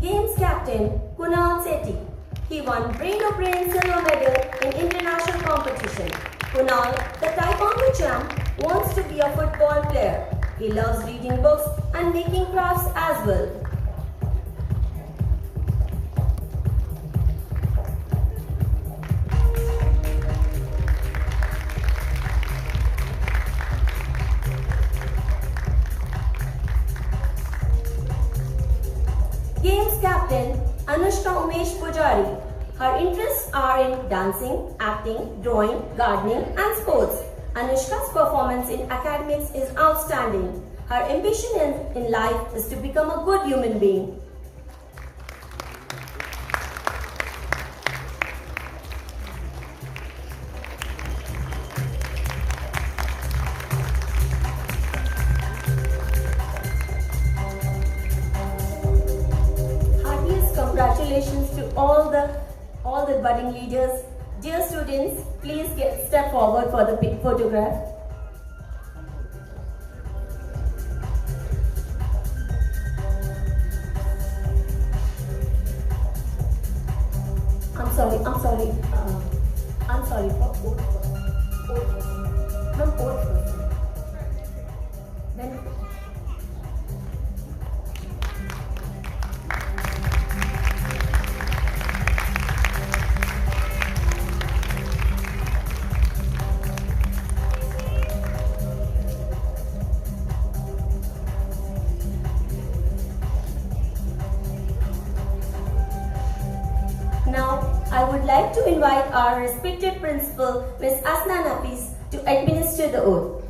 S11: Games captain Kunal Sethi. He won Brain of Brain silver medal in international competition. Kunal, the Taekwondo champ, wants to be a football player. He loves reading books and making crafts as well. Games captain Anushka Umesh Pujari. Her interests are in dancing, acting, drawing, gardening and sports. Anushka's performance in academics is outstanding. Her ambition in life is to become a good human being. Heartiest congratulations to all the budding leaders. Dear students, please step forward for the photograph. I'm sorry for old person. Then now, I would like to invite our respected principal, Ms. Asna Nafis, to administer the oath.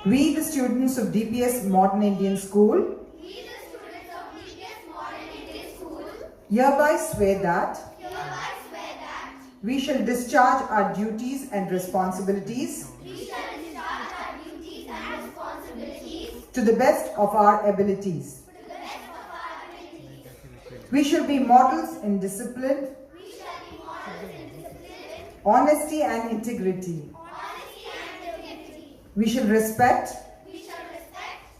S10: We, the students of Dps-Modern Indian School, hereby swear that we shall discharge our duties and responsibilities to the best of our abilities. We shall be models in discipline,
S6: honesty and integrity. We shall respect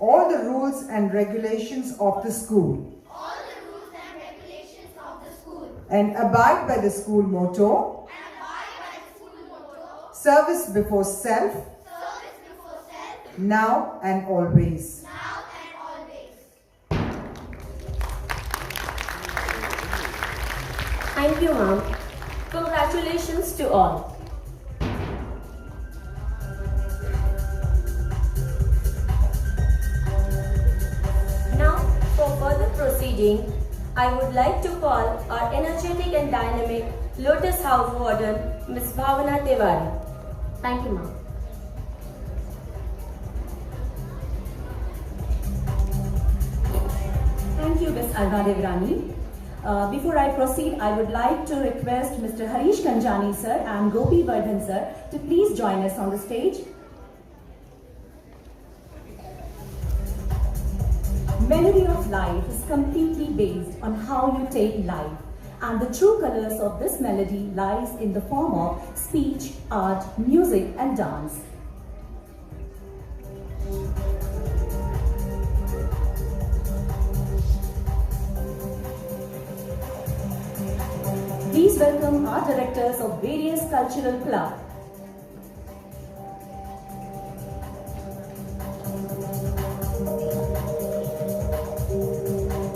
S6: all the rules and regulations of the school and abide by the school motto, service before self, now and always.
S11: Thank you, ma'am. Congratulations to all. Now, for further proceeding, I would like to call our energetic and dynamic Lotus House Warden, Ms. Bhavana Tiwari. Thank you, ma'am.
S12: Thank you, Ms. Arva Devrani. Before I proceed, I would like to request Mr. Harish Kanjani sir and Gopi Vardhan sir to please join us on the stage. Melody of life is completely based on how you take life, and the true colors of this melody lies in the form of speech, art, music and dance. Please welcome our directors of various cultural clubs.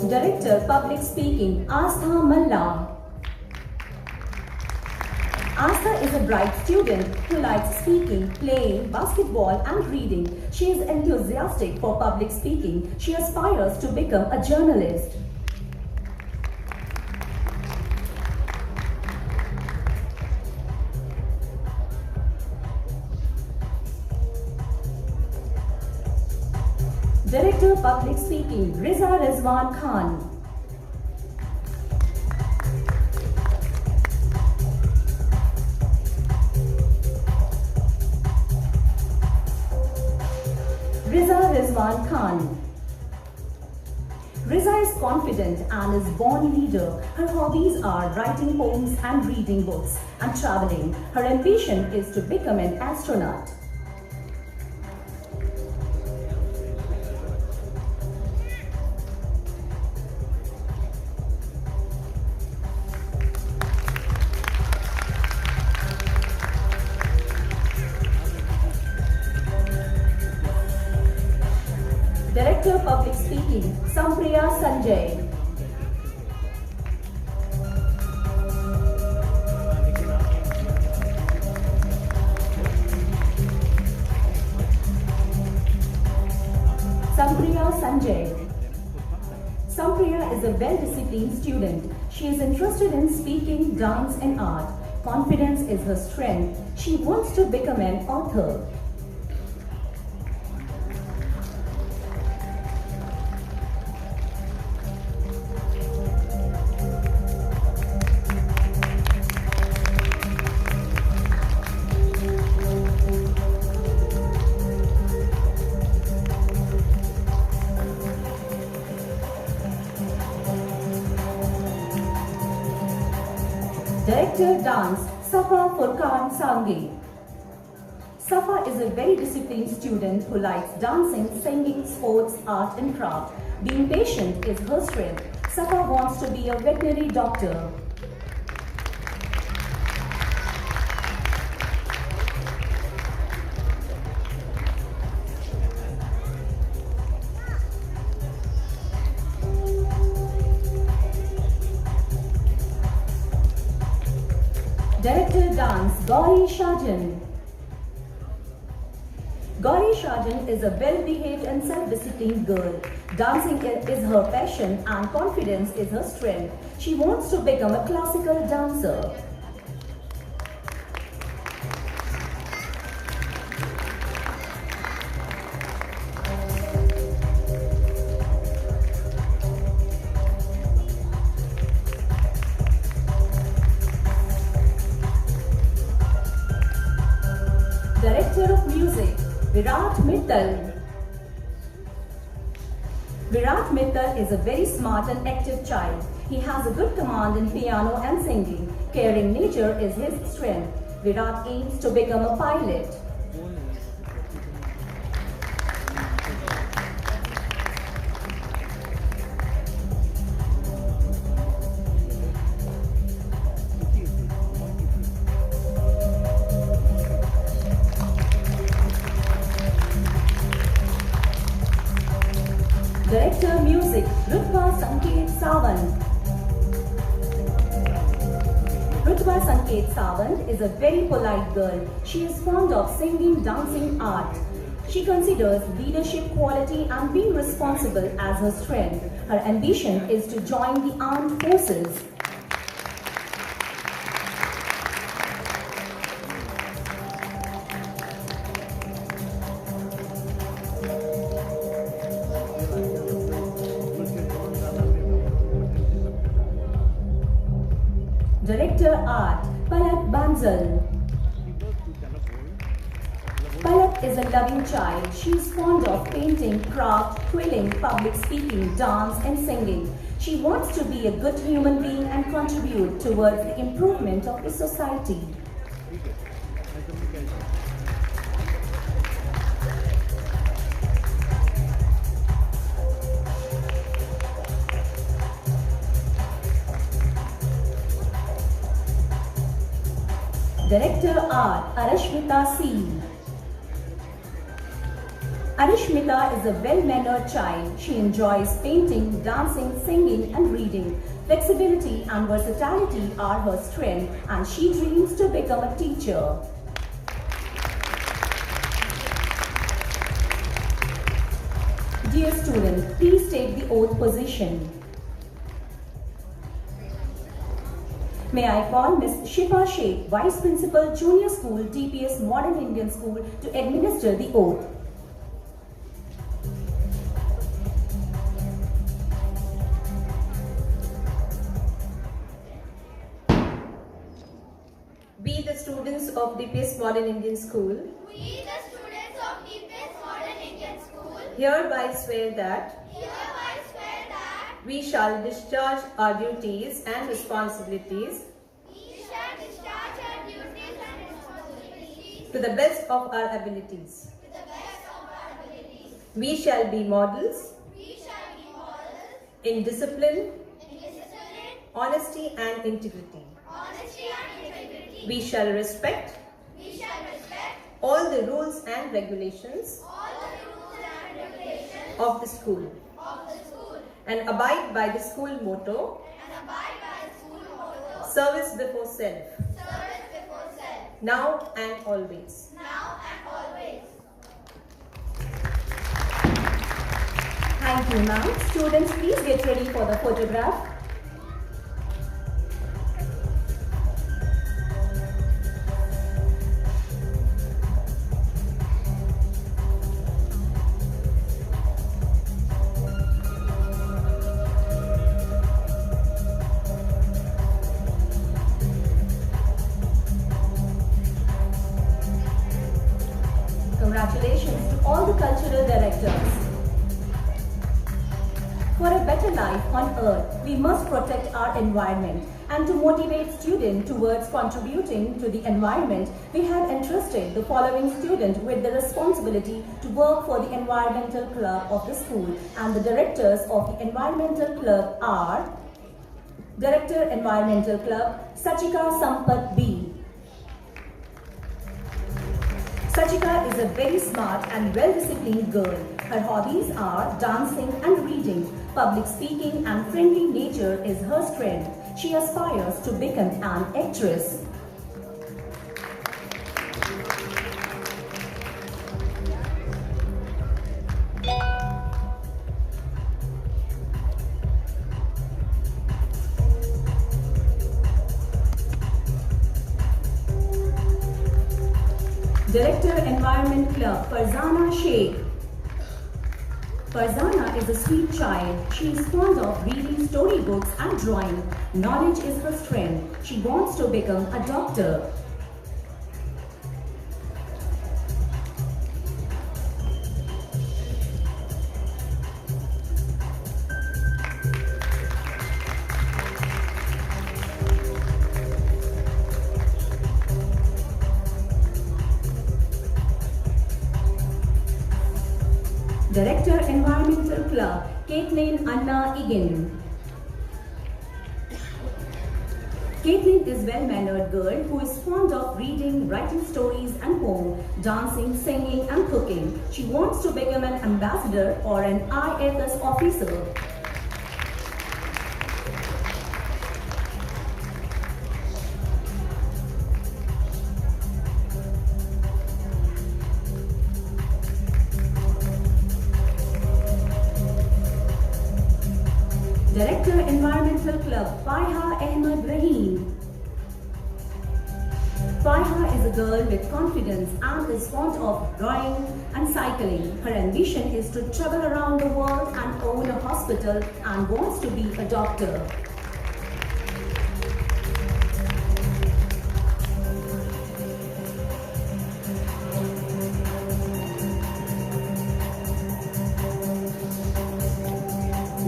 S12: Director Public Speaking, Astha Malla. Astha is a bright student who likes speaking, playing, basketball and reading. She is enthusiastic for public speaking. She aspires to become a journalist. Director Public Speaking, Riza Rizwan Khan. Riza Rizwan Khan. Riza is confident and is born leader. Her hobbies are writing poems and reading books and traveling. Her ambition is to become an astronaut. Director Public Speaking, Sampriya Sanjay. Sampriya Sanjay. Sampriya is a well-disciplined student. She is interested in speaking, dance and art. Confidence is her strength. She wants to become an author. Director Dance, Safa Furqan Sangi. Safa is a very disciplined student who likes dancing, singing, sports, art and craft. Being patient is her strength. Safa wants to be a veterinary doctor. Director Dance, Gauri Shajan. Gauri Shajan is a well-behaved and self-disciplined girl. Dancing is her passion and confidence is her strength. She wants to become a classical dancer. Director of Music, Virat Mittal. Virat Mittal is a very smart and active child. He has a good command in piano and singing. Caring nature is his strength. Virat aims to become a pilot. Director Music, Rutva Sanket Sawant. Rutva Sanket Sawant is a very polite girl. She is fond of singing, dancing, art. She considers leadership quality and being responsible as her strength. Her ambition is to join the armed forces. Director Art, Palak Bansal. Palak is a loving child. She is fond of painting, craft, quilling, public speaking, dance and singing. She wants to be a good human being and contribute towards the improvement of the society. Director Art, Arashmita C. Arashmita is a well-mannered child. She enjoys painting, dancing, singing and reading. Flexibility and versatility are her strength and she dreams to become a teacher. Dear student, please take the oath position. May I call Ms. Shifa Sheikh, Vice Principal, Junior School, Dps-Modern Indian School, to administer the oath.
S13: We, the students of Dps-Modern Indian School,
S4: We, the students of Dps-Modern Indian School,
S13: hereby swear that we shall discharge our duties and responsibilities to the best of our abilities. We shall be models in discipline, honesty and integrity. We shall respect all the rules and regulations of the school and abide by the school motto, service before self, now and always.
S12: Thank you, ma'am. Students, please get ready for the photograph. Congratulations to all the cultural directors. For a better life on earth, we must protect our environment. And to motivate students towards contributing to the environment, we have entrusted the following student with the responsibility to work for the environmental club of the school. And the directors of the environmental club are Director Environmental Club, Sachika Sampat B. Sachika is a very smart and well-disciplined girl. Her hobbies are dancing and reading. Public speaking and friendly nature is her strength. She aspires to become an actress. Director Environment Club, Farzana Sheikh. Farzana is a sweet child. She is fond of reading storybooks and drawing. Knowledge is her strength. She wants to become a doctor. Environmental Club, Caitlin Anna Egan. Caitlin is a well-mannered girl who is fond of reading, writing stories and poems, dancing, singing and cooking. She wants to become an ambassador or an IFS officer. Director, Environmental Club, Faiha Ahmed Rahim. Faiha is a girl with confidence and is fond of drawing and cycling. Her ambition is to travel around the world and own a hospital and wants to be a doctor.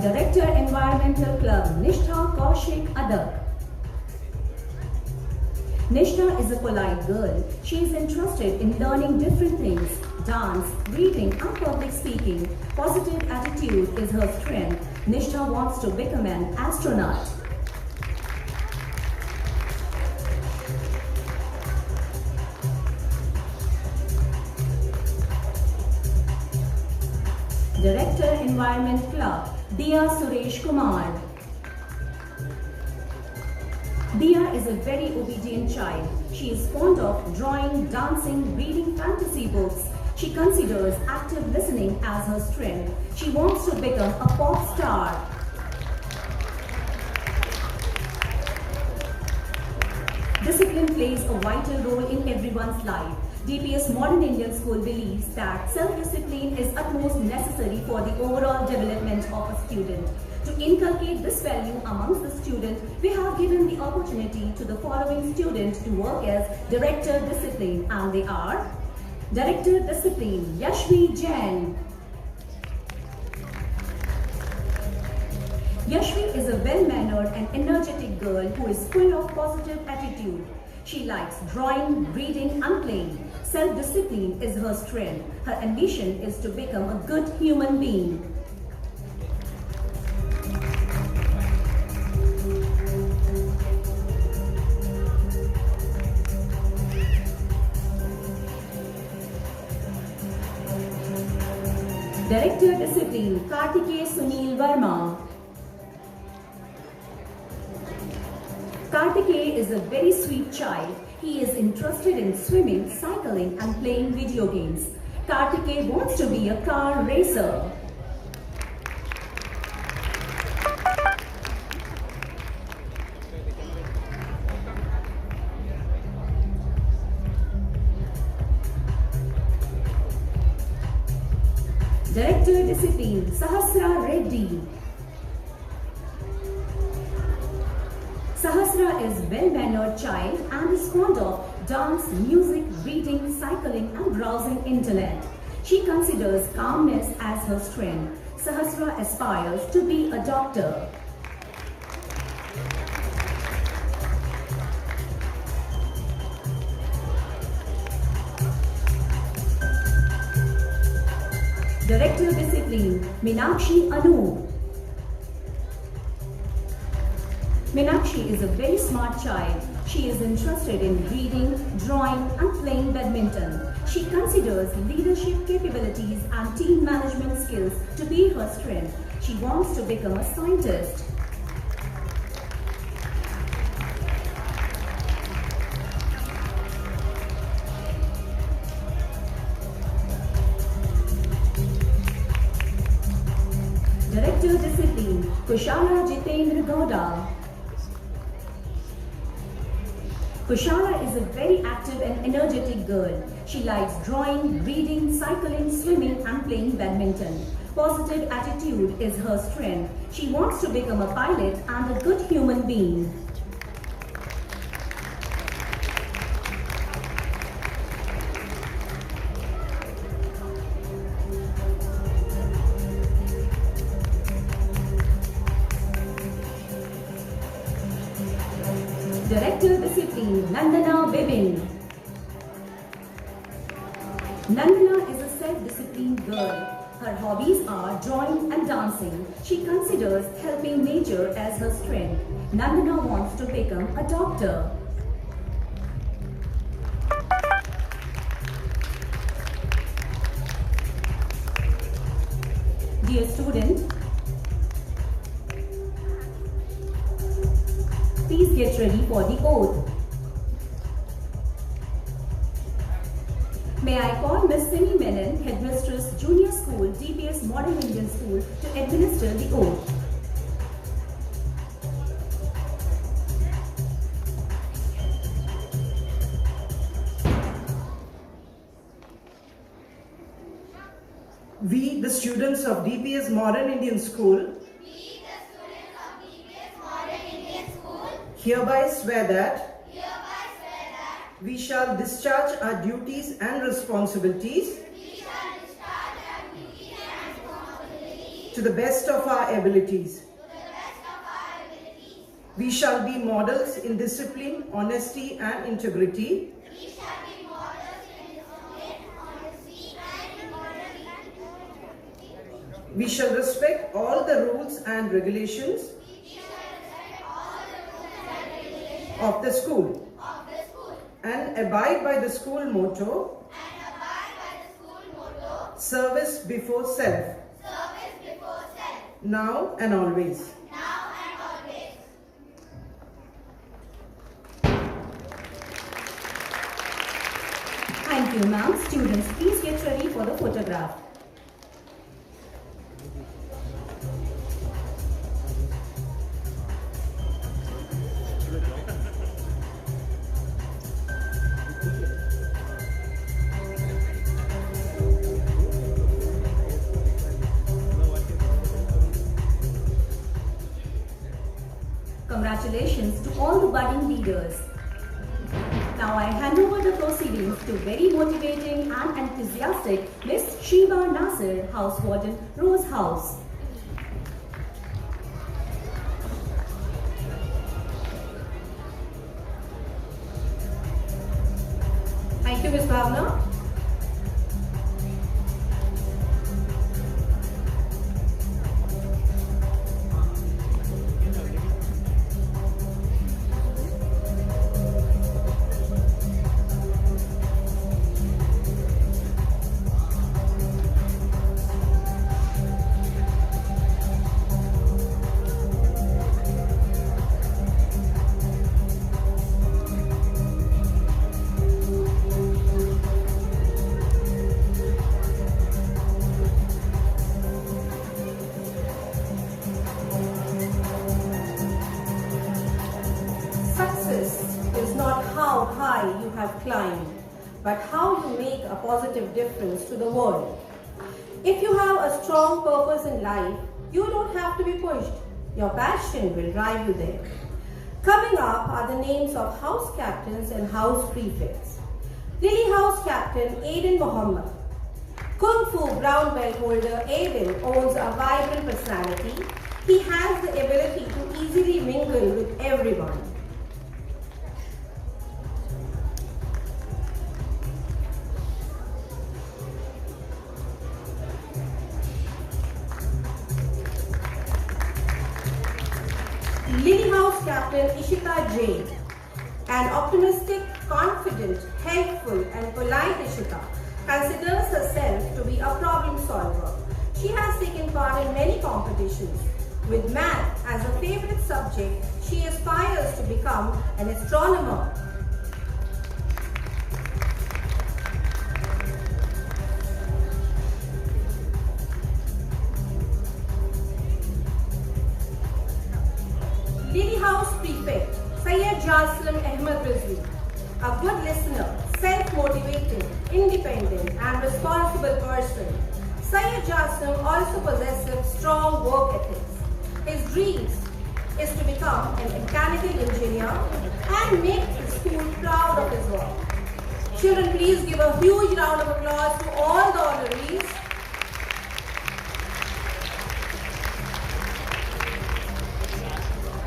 S12: Director, Environmental Club, Nishtha Kaushik Adak. Nishtha is a polite girl. She is interested in learning different things: dance, reading and public speaking. Positive attitude is her strength. Nishtha wants to become an astronaut. Director, Environment Club, Diya Suresh Kumar. Diya is a very obedient child. She is fond of drawing, dancing, reading fantasy books. She considers active listening as her strength. She wants to become a pop star. Discipline plays a vital role in everyone's life. Dps-Modern Indian School believes that self-discipline is utmost necessary for the overall development of a student. To inculcate this value amongst the student, we have given the opportunity to the following students to work as Director Discipline, and they are Director Discipline, Yashvi Jain. Yashvi is a well-mannered and energetic girl who is full of positive attitude. She likes drawing, reading and playing. Self-discipline is her strength. Her ambition is to become a good human being. Director Discipline, Kartikeya Sunil Verma. Kartikeya is a very sweet child. He is interested in swimming, cycling and playing video games. Kartikeya wants to be a car racer. Director Discipline, Sahasra Reddy. Sahasra is a well-mannered child and is fond of dance, music, reading, cycling and browsing internet. She considers calmness as her strength. Sahasra aspires to be a doctor. Director Discipline, Meenakshi Anu. Meenakshi is a very smart child. She is interested in reading, drawing and playing badminton. She considers leadership capabilities and team management skills to be her strength. She wants to become a scientist. Director Discipline, Kushala Jitendra Gowda. Kushala is a very active and energetic girl. She likes drawing, reading, cycling, swimming and playing badminton. Positive attitude is her strength. She wants to become a pilot and a good human being. Director Discipline, Nandana Bibin. Nandana is a self-disciplined girl. Her hobbies are drawing and dancing. She considers helping nature as her strength. Nandana wants to become a doctor. Dear student, please get ready for the oath. May I call Miss Simi Menon, Headmistress, Junior School, Dps-Modern Indian School, to administer the oath.
S14: We, the students of Dps-Modern Indian School, hereby swear that we shall discharge our duties and responsibilities to the best of our abilities. We shall be models in discipline, honesty and integrity. We shall respect all the rules and regulations of the school and abide by the school motto, service before self, now and always.
S12: Thank you, ma'am. Students, please get ready for the photograph. Congratulations to all the budding leaders. Now I hand over the proceedings to very motivating and enthusiastic Miss Shiva Nasir, House Warden, Rose House.
S13: Thank you, Ms. Bhavna.
S11: You have climbed, but how you make a positive difference to the world. If you have a strong purpose in life, you don't have to be pushed. Your passion will drive you there. Coming up are the names of house captains and house prefects. Lily House Captain Aiden Mohammed. Kung Fu brown belt holder Aiden owns a vibrant personality. He has the ability to easily mingle with everyone. Lily House Captain Ishita Jain. An optimistic, confident, helpful and polite Ishita considers herself to be a problem solver. She has taken part in many competitions. With math as a favorite subject, she aspires to become an astronomer. Lily House Prefect Syed Jaslim Ahmed Rizvi. A good listener, self-motivated, independent and responsible person. Syed Jaslim also possesses strong work ethics. His dreams is to become a mechanical engineer and make the school proud of his work. Children, please give a huge round of applause to all the honorees.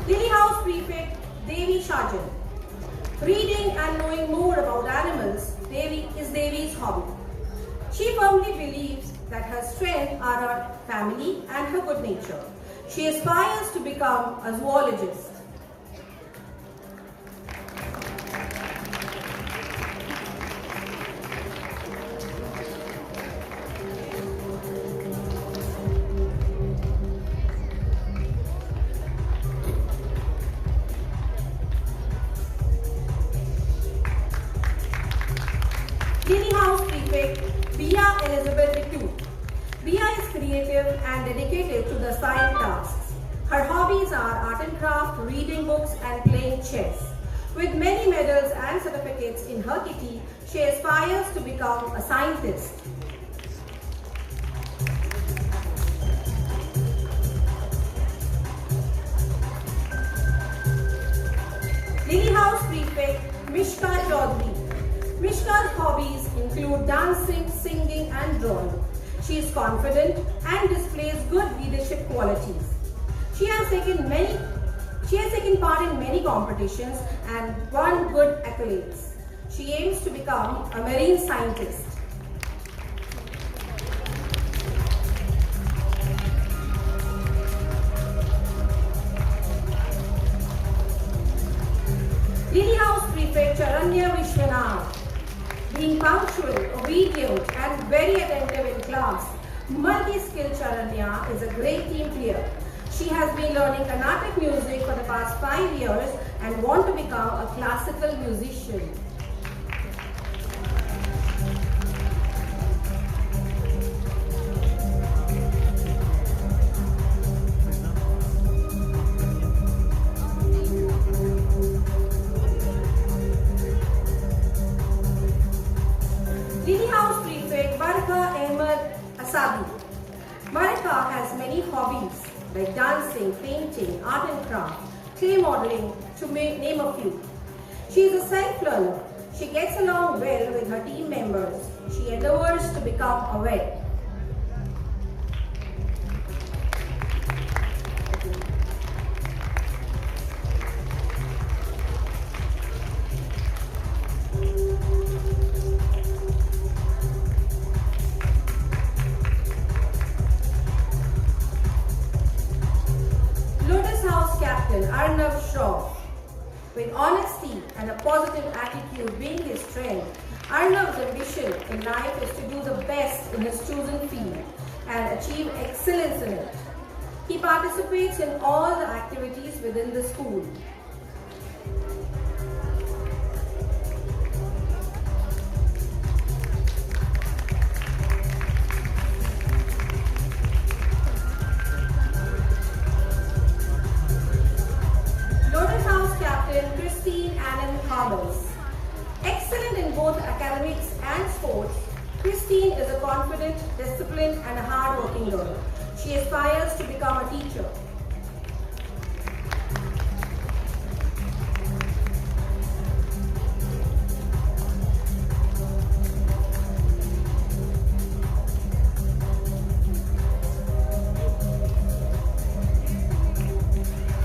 S11: Lily House Prefect Devi Shajan. Reading and knowing more about animals is Devi's hobby. She firmly believes
S13: that her strength are her family and her good nature. She aspires to become a zoologist. Lily House Prefect Bia Elizabeth II. Bia is creative and dedicated to the science tasks. Her hobbies are art and craft, reading books and playing chess. With many medals and certificates in her kitty, she aspires to become a scientist. Lily House Prefect Mishka Chaudhary. Mishka's hobbies include dancing, singing and drawing. She is confident and displays good leadership qualities. She has taken part in many competitions and won good accolades. She aims to become a marine scientist. Lily House Prefect Charanya Vishwanath. Being punctual, obedient and very attentive in class, multi-skilled Charanya is a great team player. She has been learning Carnatic music for the past 5 years and wants to become a classical musician. Lily House Prefect Baraka Ahmed Asabi. Baraka has many hobbies like dancing, painting, art and craft, clay modeling, to name a few. She is a self-learner. She gets along well with her team members. She endeavors to become a vet. Arnav Shroff. With honesty and a positive attitude being his strength, Arnav's ambition in life is to do the best in his chosen field and achieve excellence in it. He participates in all the activities within the school. Excellent in both academics and sports, Christine is a confident, disciplined and a hard-working girl. She aspires to become a teacher.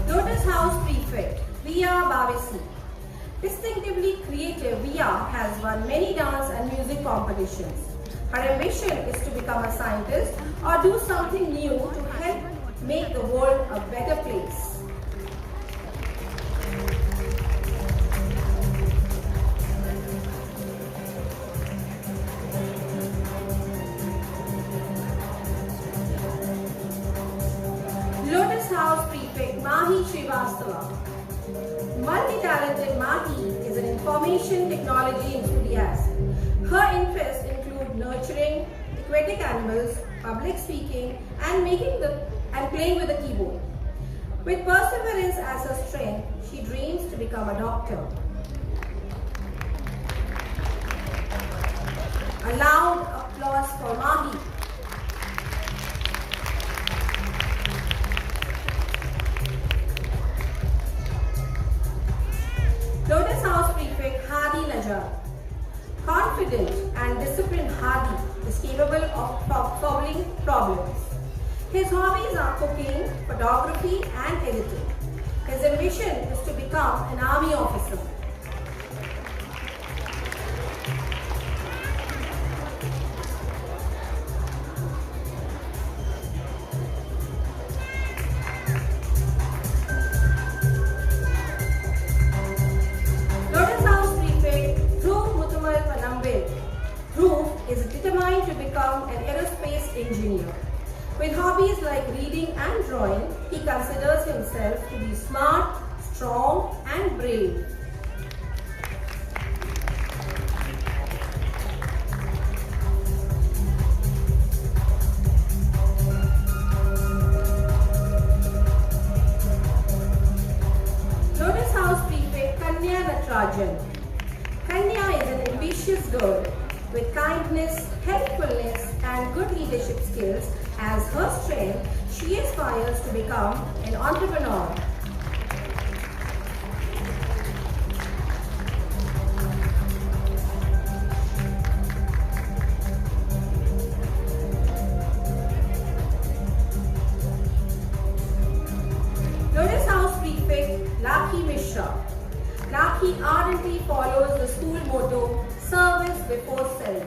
S13: Lotus House Prefect Via Bavesi. Distinctively creative, Via has won many dance and music competitions. Her ambition is to become a scientist or do something new to help make the world a better place. Lotus House Prefect Mahi Srivastava. Multi-talented Mahi is an information technology enthusiast. Her interests include nurturing aquatic animals, public speaking, and playing with a keyboard. With perseverance as her strength, she dreams to become a doctor. A loud applause for Mahi. Lotus House Prefect Hadi Najar. Confident and disciplined Hadi is capable of solving problems. His hobbies are cooking, photography and editing. His ambition is to become an army officer. and drawing, he considers himself to be smart, strong and brave. Lotus House Prefect Kanya Natarajan. Kanya is an ambitious girl with kindness, helpfulness and good leadership skills as her strength. She aspires to become an entrepreneur. Lotus House Prefect Lakhi Mishra. Lakhi ardently follows the school motto, service before self.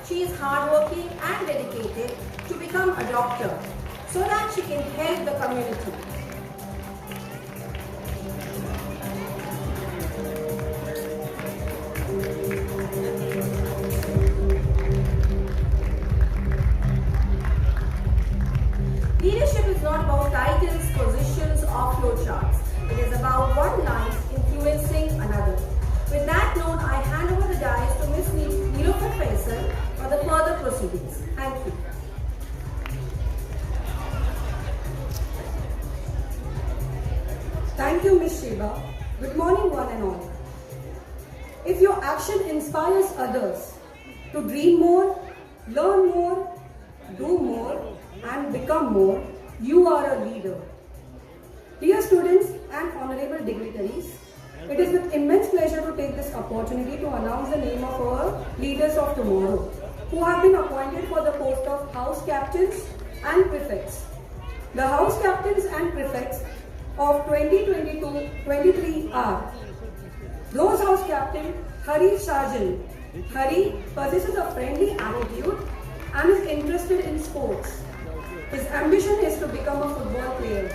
S13: She is hardworking and dedicated to become a doctor so that she can help the community. Leadership is not about titles, positions or flowcharts. It is about one life influencing another. With that note, I hand over the dice to Ms. Nilofer Faisal for the further proceedings. Thank you.
S15: Thank you, Ms. Sheba. Good morning, one and all. If your action inspires others to dream more, learn more, do more, and become more, you are a leader. Dear students and honorable dignitaries, it is with immense pleasure to take this opportunity to announce the name of our leaders of tomorrow, who have been appointed for the post of house captains and prefects. The house captains and prefects of 2022-23 are Rose House Captain Hari Shajan. Hari possesses a friendly attitude and is interested in sports. His ambition is to become a football player.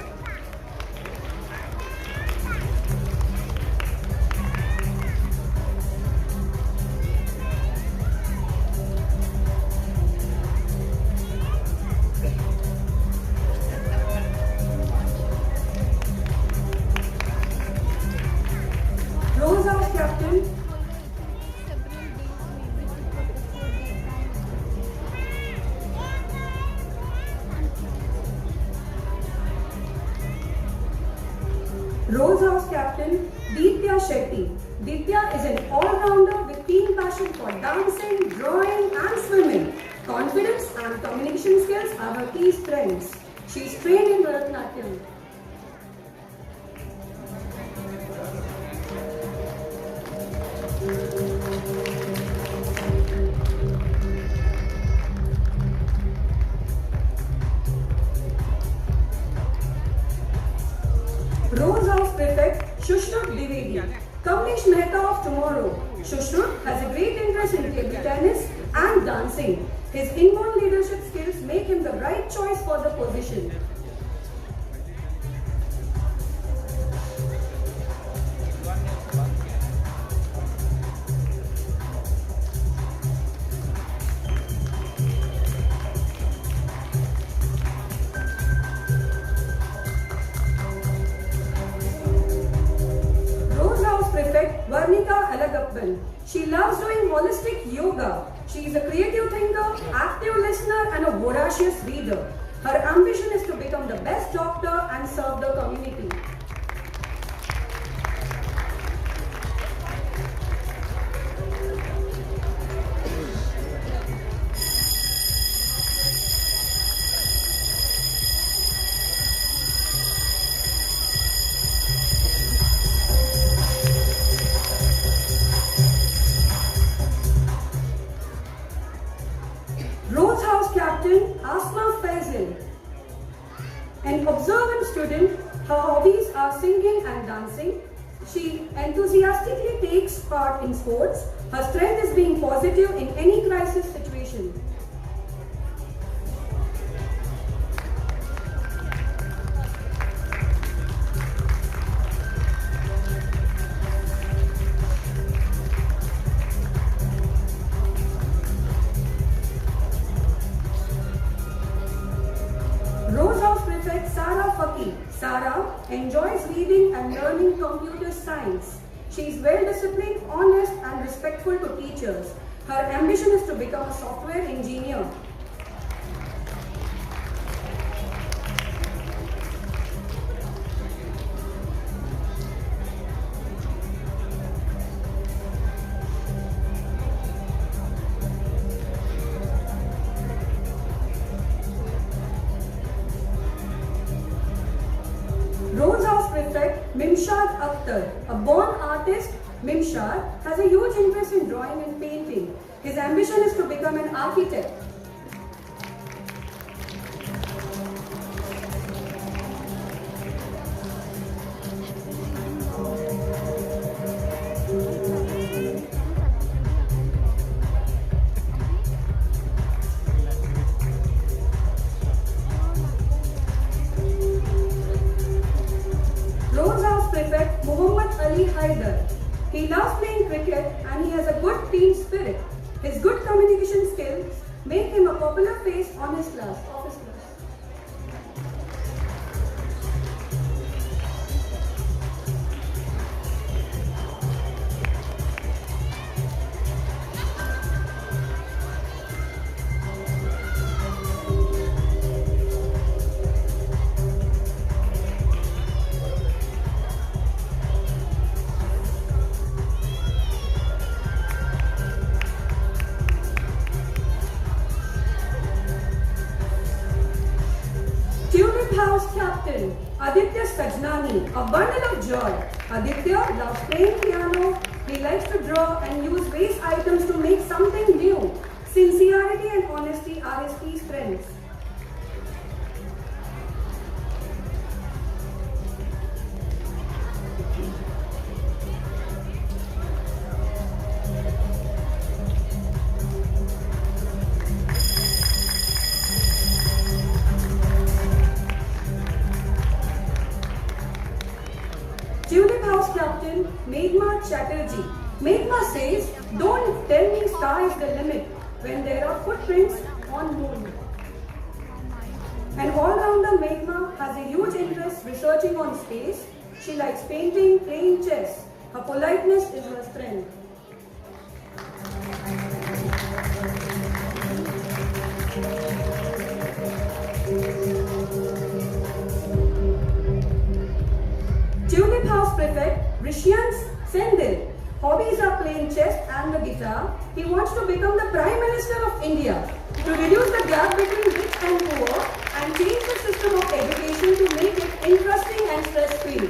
S15: Rose House Captain Rose House Captain Dipya Shetty. Dipya is an all-rounder with keen passion for dancing, drawing and swimming. Confidence and communication skills are her key strengths. She is trained in Bharatanatyam. Rose House Prefect Shushrut Dwivedi. Kamlesh Mehta of tomorrow. Shushrut has a great interest in table tennis and dancing. His inborn leadership skills make him the right choice for the position. Prefect Varnika Alagappan. She loves doing holistic yoga. She is a creative thinker, active listener and a voracious reader. Her ambition is to become the best doctor and serve the community. Rose House Captain Asma Faisal. An observant student, her hobbies are singing and dancing. She enthusiastically takes part in sports. Her strength is being positive in any crisis situation. Rose House Prefect Sarah enjoys reading and learning computer science. She is well disciplined, honest and respectful to teachers. Her ambition is to become a software engineer. Rose House Prefect Mimshad Akhtar, a born artist, Mimshad has a huge interest in drawing and painting. His ambition is to become an architect. Rose House Prefect Muhammad Ali Haidar. He loves playing cricket and he has a good team spirit. His good communication skills make him a popular face on his office class. Tulip House Captain Aditya Sajnani, a bundle of joy. Aditya loves playing piano. He likes to draw and use waste items to make something new. Sincerity and honesty are his key strengths. Tulip House Captain Meghma Chatterjee. Meghma says, "Don't tell me sky is the limit when there are footprints on moon." An all-rounder, Meghma has a huge interest researching on space. She likes painting, playing chess. Her politeness is her strength. Tulip House Prefect Rishian Sendil. Hobbies are playing chess and the guitar. He wants to become the Prime Minister of India to reduce the gap between rich and poor and change the system of education to make it interesting and stress-free.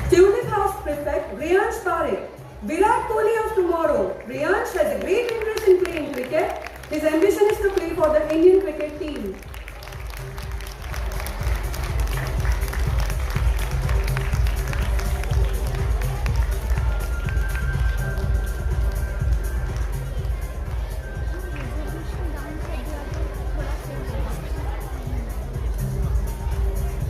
S15: Tulip House Prefect Riyansh Parekh. Virat Kohli of tomorrow. Riyansh has a great interest in playing cricket. His ambition is to play for the Indian cricket team.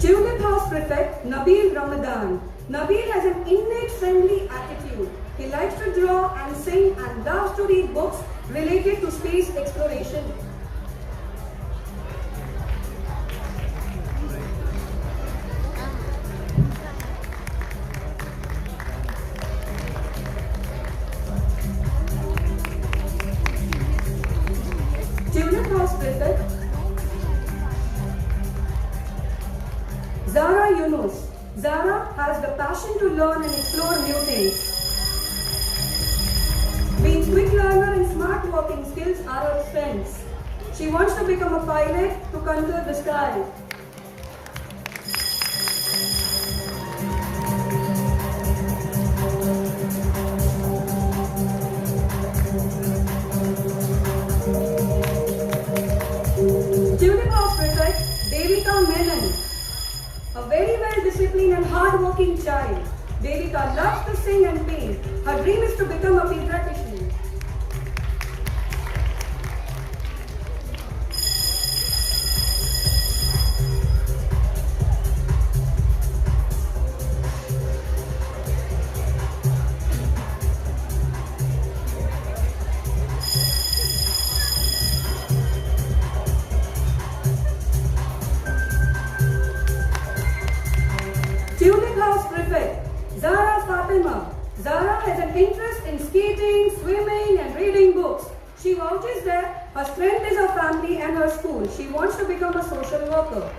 S15: Tulip House Prefect Nabil Ramadan. Nabil has an innate friendly attitude. He likes to draw and sing and loves to read books related to space exploration. Tulip House Prefect Zara Yunus. Zara has the passion to learn and explore new things. Being quick learner and smart working skills are her strengths. She wants to become a pilot to conquer the sky. Tulip House Prefect Devika Menon. A very well-disciplined and hard-working child. Devika loves to sing and paint. Her dream is to become a pediatrician. Prefect, Zara Fatima. Zara has an interest in skating, swimming and reading books. She vouches that her strength is her family and her school. She wants to become a social worker.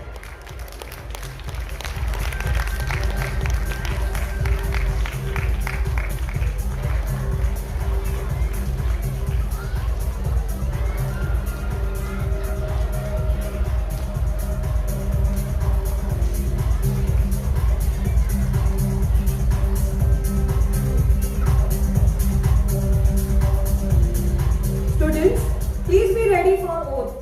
S15: Students, please be ready for oath.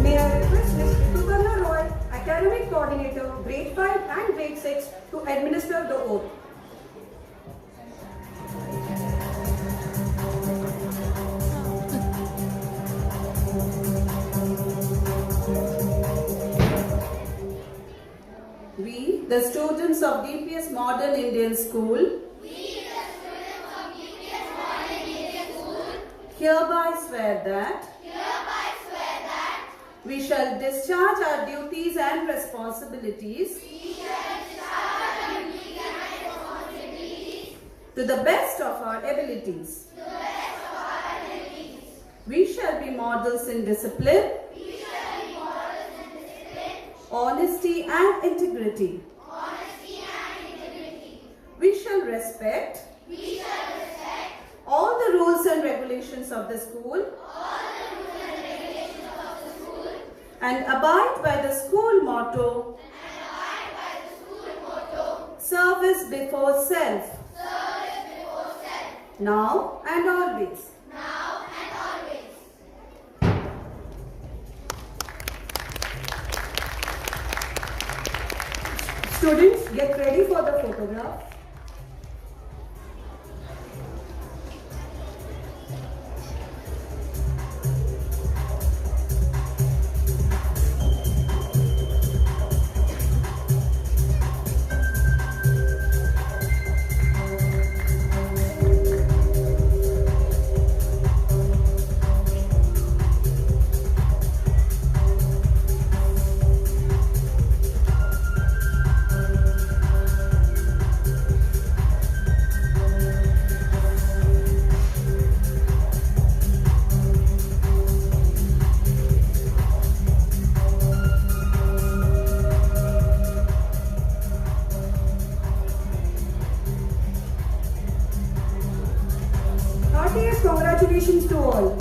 S15: May I request Ms. Rituparna Roy, Academic Coordinator, Grade 5 and Grade 6 to administer the oath.
S16: We, the students of Dps-Modern Indian School, hereby swear that we shall discharge our duties and responsibilities to the best of our abilities. We shall be models in discipline, honesty and integrity. We shall respect all the rules and regulations of the school and abide by the school motto, service before self, now and always.
S15: Students, get ready for the photograph. Heartiest congratulations to all.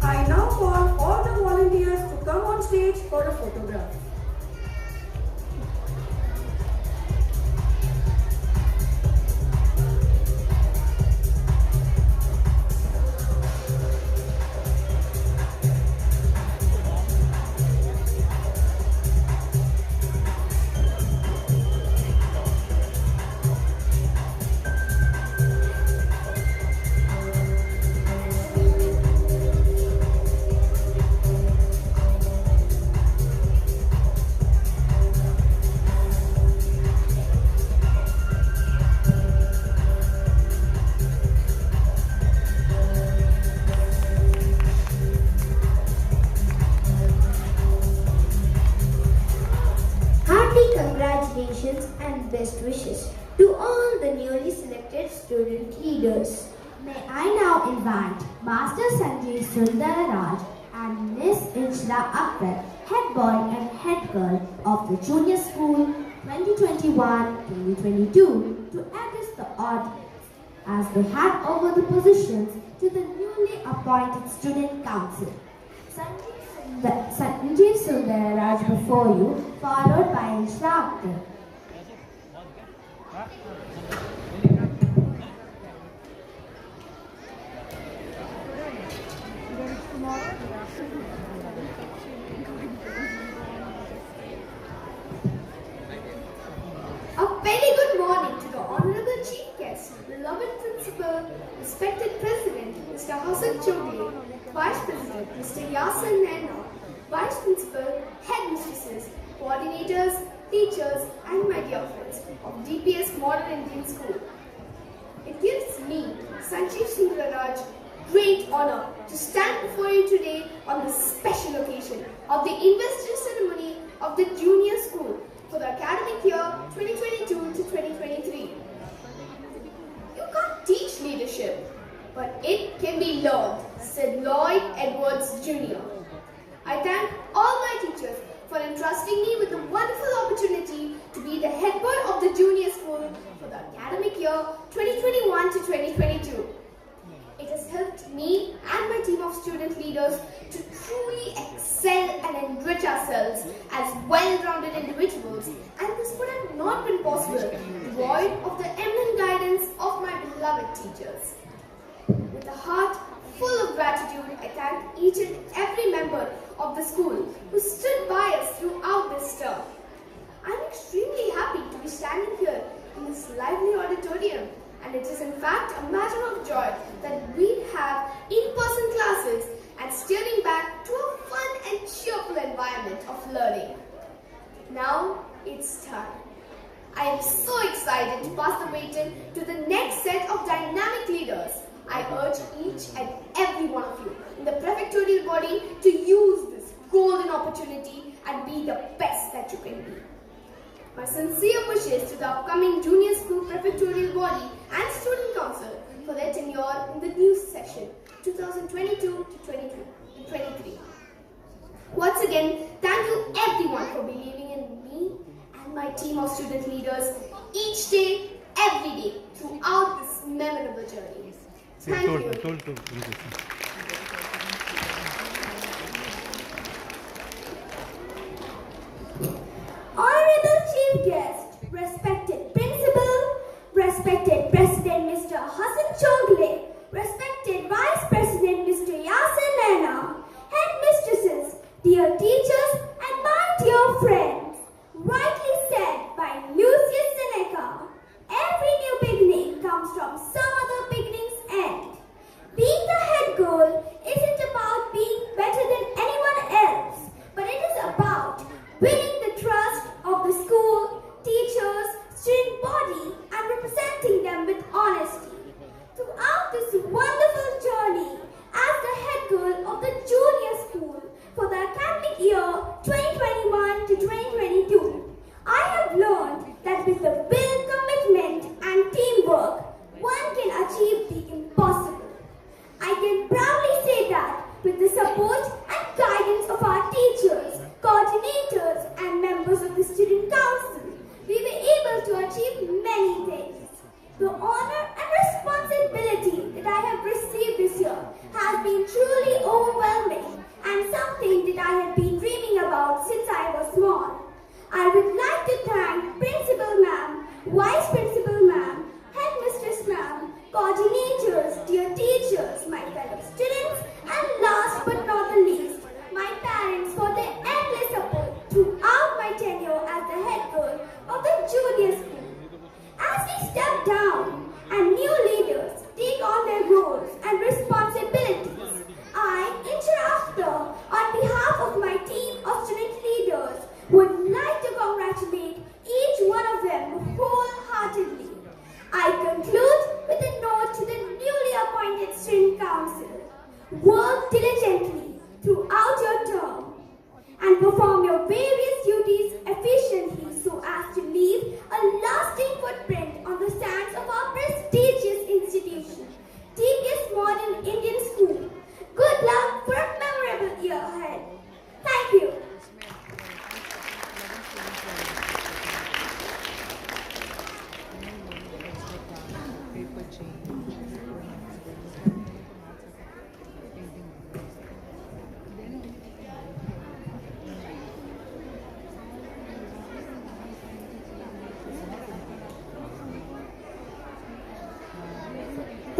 S15: I now call all the volunteers to come on stage for a photograph.
S2: Hearty congratulations and best wishes to all the newly selected student leaders.
S3: May I now invite Master Sanjay Sundararaj and Miss Inshra Akbar, head boy and head girl of the Junior School 2021-2022 to address the audience. as they hand over the positions to the newly appointed Student Council. Sanjeev Sundaraj before you, followed by instructor.
S2: A very good morning to the Honorable Chief Guest, beloved Principal, respected President, Mr. Hassan Chogle, Vice President, Mr. Yasin Naina, Vice Principal, Headmistresses, Coordinators, Teachers, and my dear friends of Dps-Modern Indian School. It gives me, Sanjeev Sundaraj, great honor to stand before you today on this special occasion of the investiture ceremony of the junior school for the academic year 2022 to 2023. You can't teach leadership, but it can be learned, said Lloyd Edwards Jr. I thank all my teachers for entrusting me with the wonderful opportunity to be the head boy of the junior school for the academic year 2021 to 2022. It has helped me and my team of student leaders to truly excel and enrich ourselves as well-rounded individuals, and this would have not been possible void of the eminent guidance of my beloved teachers. With a heart full of gratitude, I thank each and every member of the school who stood by us throughout this term. I'm extremely happy to be standing here in this lively auditorium, and it is in fact a matter of joy that we have in-person classes and steering back to a fun and cheerful environment of learning. Now it's time. I am so excited to pass the baton to the next set of dynamic leaders. I urge each and every one of you in the prefectorial body to use this golden opportunity and be the best that you can be. My sincere wishes to the upcoming junior school prefectorial body and student council for their tenure in the new session 2022 to 2023. Once again, thank you everyone for believing in me and my team of student leaders each day, every day throughout this memorable journey. Thank you.
S3: Honorable Chief Guest, respected Principal, respected President Mr. Hassan Chogle, respected Vice President Mr. Yasin Naina, Headmistresses, dear teachers, and my dear friends. Rightly said by Lucius Seneca, every new beginning comes from some other beginning's end. Being the head girl isn't about being better than anyone else, but it is about winning the trust of the school, teachers, student body, and representing them with honesty. Throughout this wonderful journey as the head girl of the junior school for the academic year 2021 to 2022, I have learned that with the will, commitment, and teamwork, one can achieve the impossible. I can proudly say that with the support and guidance of our teachers, coordinators, and members of the student council, we were able to achieve many things. The honor and responsibility that I have received this year has been truly overwhelming and something that I have been dreaming about since I was small. I would like to thank Principal Ma'am, Vice Principal Ma'am, Headmistress Ma'am, coordinators, dear teachers, my fellow students, and last but not the least, my parents for their endless support throughout my tenure as the head girl of the junior school. As we step down and new leaders take on their roles and responsibilities, I, hereafter, on behalf of my team of student leaders, would like to congratulate each one of them wholeheartedly. I conclude with a note to the newly appointed student council. Work diligently throughout your term and perform your various duties efficiently so as to leave a lasting footprint on the sands of our prestigious institution, Dps-Modern Indian School. Good luck for a memorable year ahead. Thank you.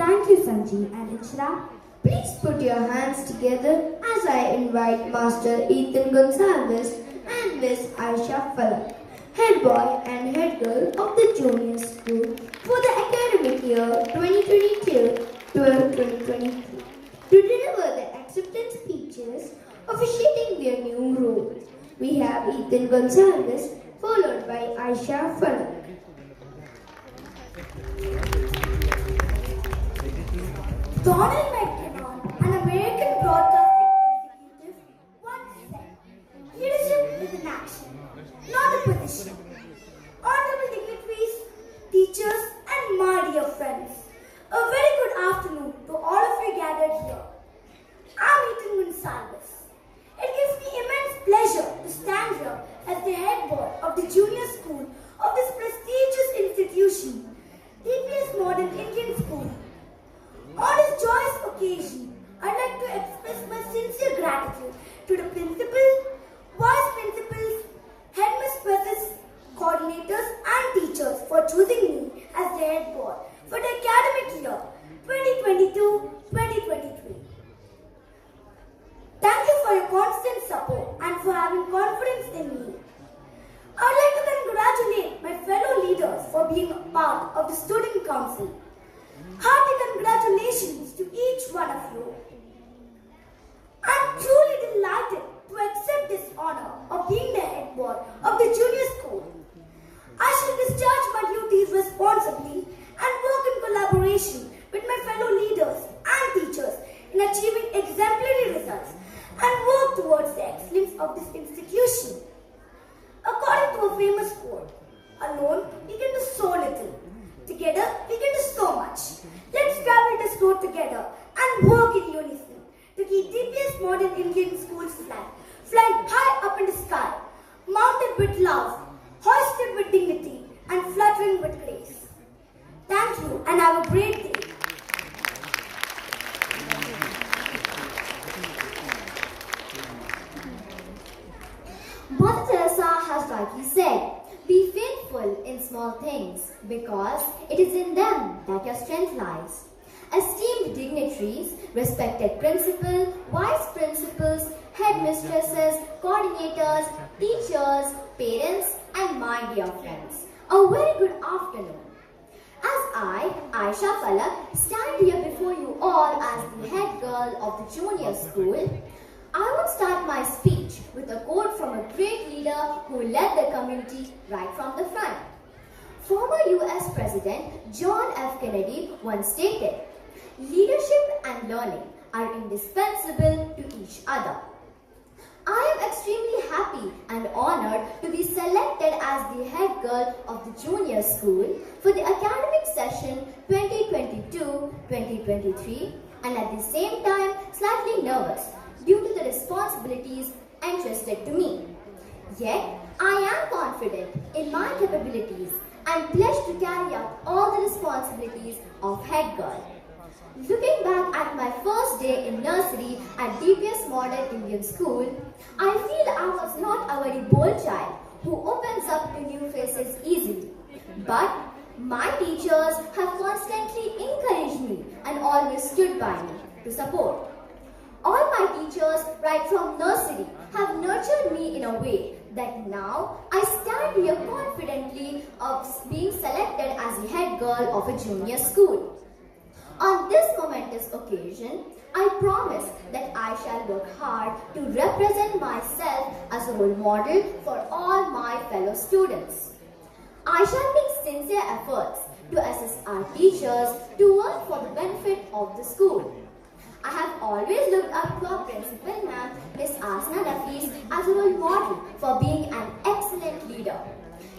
S2: Thank you, Sanji and Ichra. Please put your hands together as I invite Master Ethan Gonsalves and Miss Aisha Falak, head boy and head girl of the junior school for the academic year 2022-2023 to deliver the acceptance speeches officiating their new role. We have Ethan Gonsalves followed by Aisha Falak.
S17: Donald McKinnon, an American broadcasting executive, once said, "Leadership is an action, not a position." Honorable dignitaries, teachers, and my dear friends, a very good afternoon to all of you gathered here. I'm Ethan Gonsalves. It gives me immense pleasure to stand here as the head boy of the junior school of this prestigious institution, Dps-Modern Indian School. On this joyous occasion, I'd like to express my sincere gratitude to the principal, vice principals, headmistresses, coordinators and teachers for choosing me as the head boy for the academic year 2022-2023. Thank you for your constant support and for having confidence in me. I'd like to congratulate my fellow leaders for being a part of the student council. Hearty congratulations to each one of you. I'm truly delighted to accept this honor of being the head boy of the junior school. I shall discharge my duties responsibly and work in collaboration with my fellow leaders and teachers in achieving exemplary results and work towards the excellence of this institution. According to a famous quote, "Alone we can do so little. Together we can do so much." Let's travel this road together and work in unison to keep Dps-Modern Indian School's flag flying high up in the sky, mounted with love, hoisted with dignity, and fluttering with grace. Thank you and have a great day.
S3: Mother Teresa has rightly said, "Be faithful in small things, because it is in them that your strength lies." Esteemed dignitaries, respected principal, vice principals, headmistresses, coordinators, teachers, parents, and my dear friends, a very good afternoon. As I, Aisha Falak, stand here before you all as the head girl of the junior school, I would start my speech with a quote from a great leader who led the community right from the front. Former US President John F. Kennedy once stated, "Leadership and learning are indispensable to each other." I am extremely happy and honored to be selected as the head girl of the junior school for the academic session 2022-2023 and at the same time slightly nervous due to the responsibilities entrusted to me. Yet, I am confident in my capabilities and pledged to carry out all the responsibilities of head girl. Looking back at my first day in nursery at Dps-Modern Indian School, I feel I was not a very bold child who opens up to new faces easily. But my teachers have constantly encouraged me and always stood by me to support. All my teachers right from nursery have nurtured me in a way that now I stand here confidently of being selected as the head girl of a junior school. On this momentous occasion, I promise that I shall work hard to represent myself as a role model for all my fellow students. I shall make sincere efforts to assist our teachers to work for the benefit of the school. I have always looked up to our principal ma'am, Miss Asna Nafis, as a role model for being an excellent leader.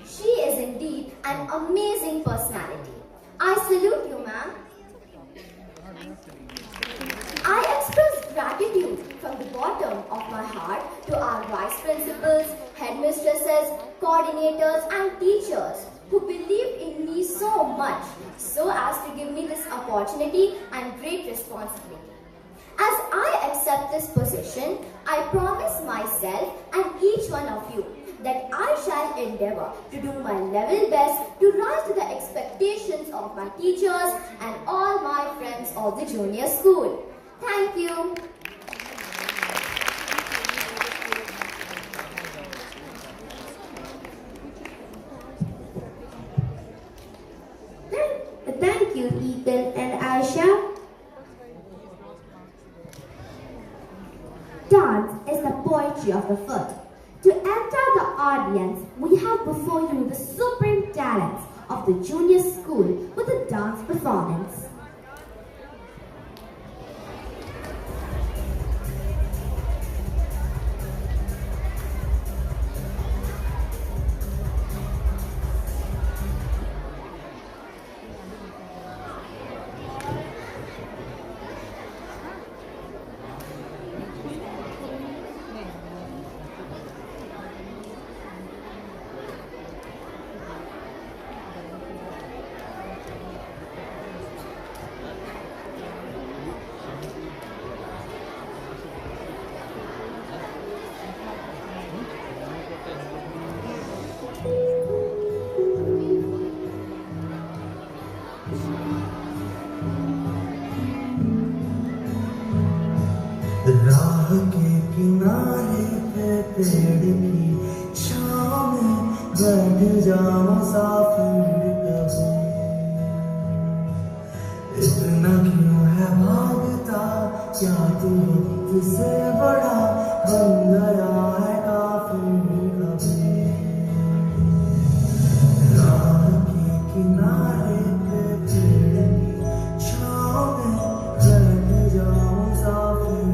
S3: She is indeed an amazing personality. I salute you, ma'am. I express gratitude from the bottom of my heart to our vice principals, headmistresses, coordinators, and teachers who believed in me so much so as to give me this opportunity and great responsibility. As I accept this position, I promise myself and each one of you that I shall endeavor to do my level best to rise to the expectations of my teachers and all my friends of the junior school. Thank you.
S2: Thank you, Ethan and Aisha.
S3: Dance is the poetry of the foot. To enter the audience, we have before you the supreme talents of the junior school with a dance performance.
S5: राह के किनारे पे पेड़ की छाँव में बैठ जाओ मुसाफिर कभी इतना क्यों है भागता क्या तू वक्त से बड़ा बन गया है काफिर कभी राह के किनारे पे पेड़ की छाँव में बैठ जाओ मुसाफिर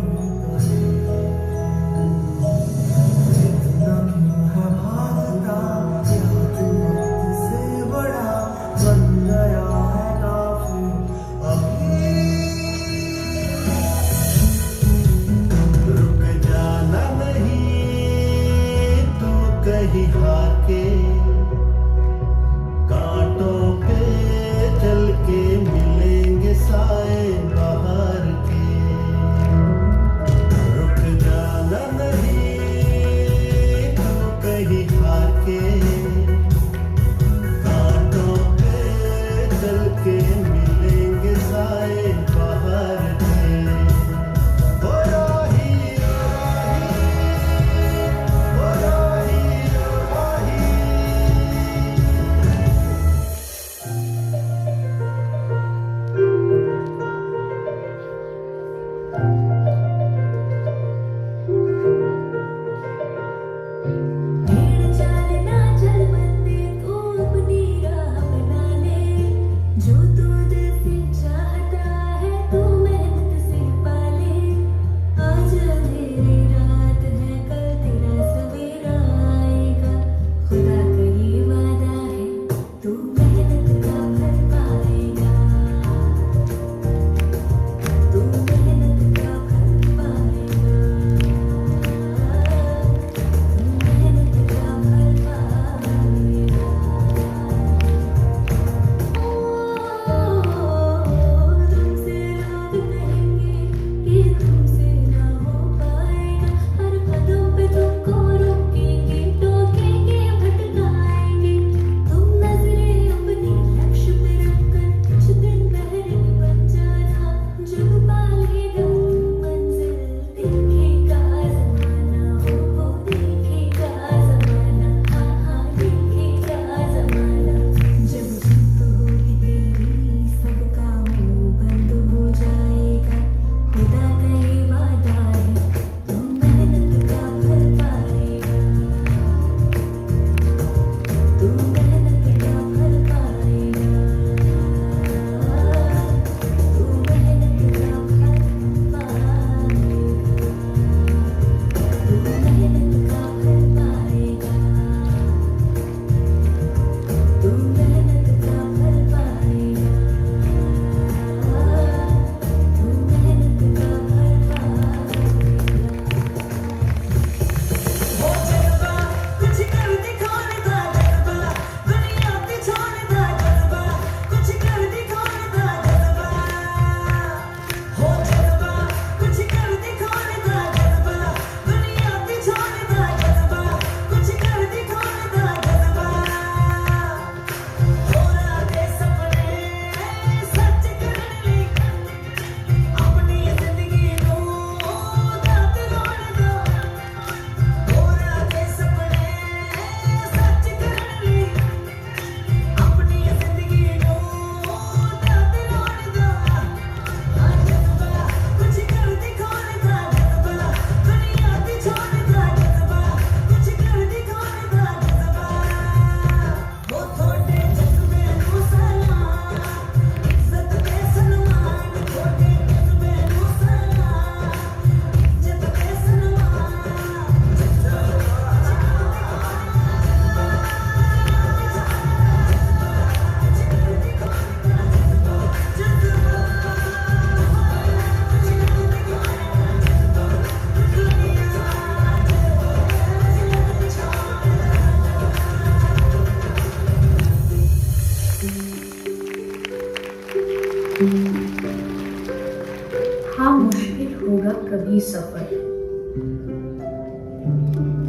S18: हाँ, मुश्किल होगा कभी सफर,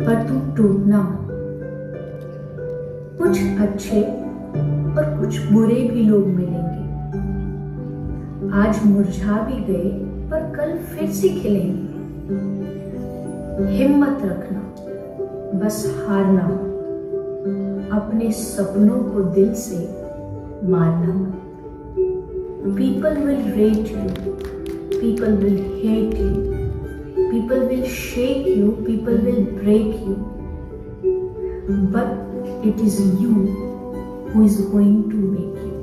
S18: पर तुम टूटना मत। कुछ अच्छे और कुछ बुरे भी लोग मिलेंगे। आज मुरझा भी गए पर कल फिर से खिलेंगे। हिम्मत रखना, बस हारना मत। अपने सपनों को दिल से मारना मत। People will rate you, people will hate you, people will shake you, people will break you. But it is you who is going to make you.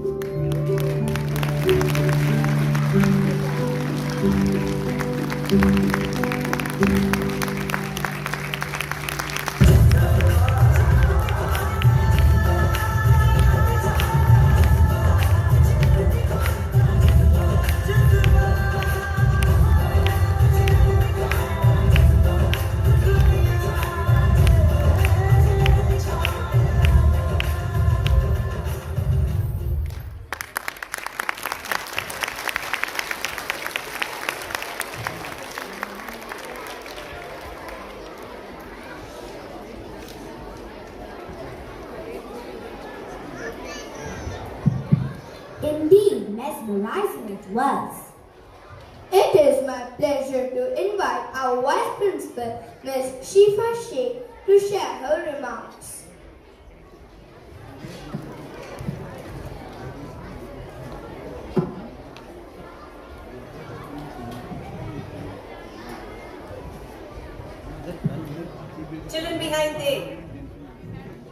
S2: Indeed, mesmerizing it was. It is my pleasure to invite our Vice Principal, Ms. Shifa Sheikh, to share her remarks.
S19: Children behind there,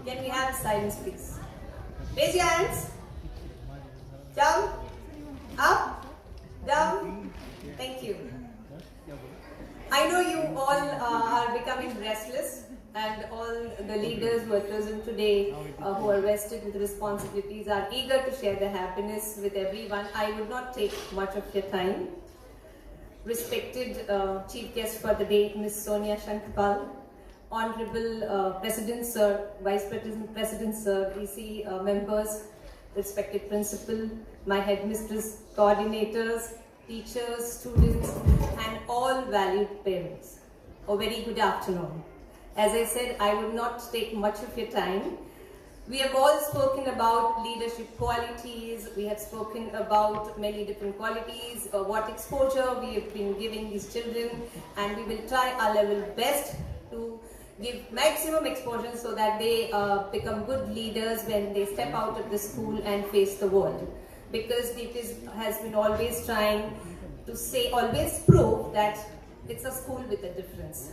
S19: can we have silence please? Raise your hands. Jump, up, down. Thank you. I know you all are becoming restless, and all the leaders who are present today who are vested with responsibilities are eager to share their happiness with everyone. I would not take much of your time. Respected Chief Guest for the day, Ms. Sonia Shankpal, Honorable President Sir, Vice President Sir, EC members, respected Principal, my headmistress, coordinators, teachers, students, and all valued parents. A very good afternoon. As I said, I would not take much of your time. We have all spoken about leadership qualities, we have spoken about many different qualities, what exposure we have been giving these children, and we will try our level best to give maximum exposure so that they become good leaders when they step out of the school and face the world. Because DPS has been always trying to say, always prove that it's a school with a difference.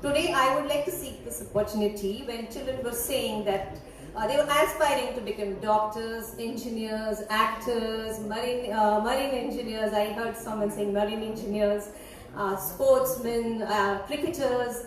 S19: Today I would like to seek this opportunity when children were saying that they were aspiring to become doctors, engineers, actors, marine engineers. I heard someone saying marine engineers, sportsmen, cricketers.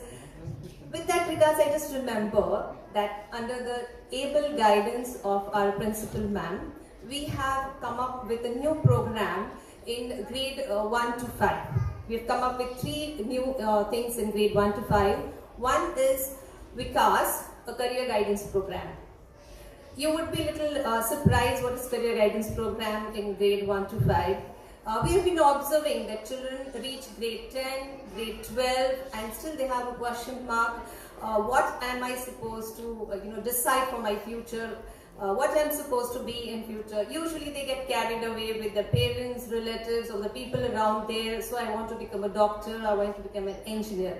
S19: With that regards, I just remember that under the able guidance of our principal ma'am, we have come up with a new program in grade 1 to 5. We have come up with 3 new things in grade 1 to 5. One is Vikas, a career guidance program. You would be a little surprised what is career guidance program in grade 1 to 5. We have been observing that children reach grade 10, grade 12, and still they have a question mark. What am I supposed to decide for my future? What I'm supposed to be in future? Usually they get carried away with their parents, relatives, or the people around there. So I want to become a doctor, I want to become an engineer.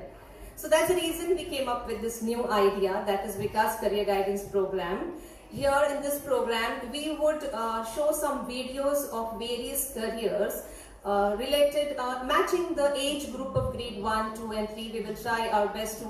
S19: So that's the reason we came up with this new idea, that is Vikas Career Guidance Program. Here in this program, we would show some videos of various careers related, matching the age group of grade 1, 2 and 3. We will try our best to,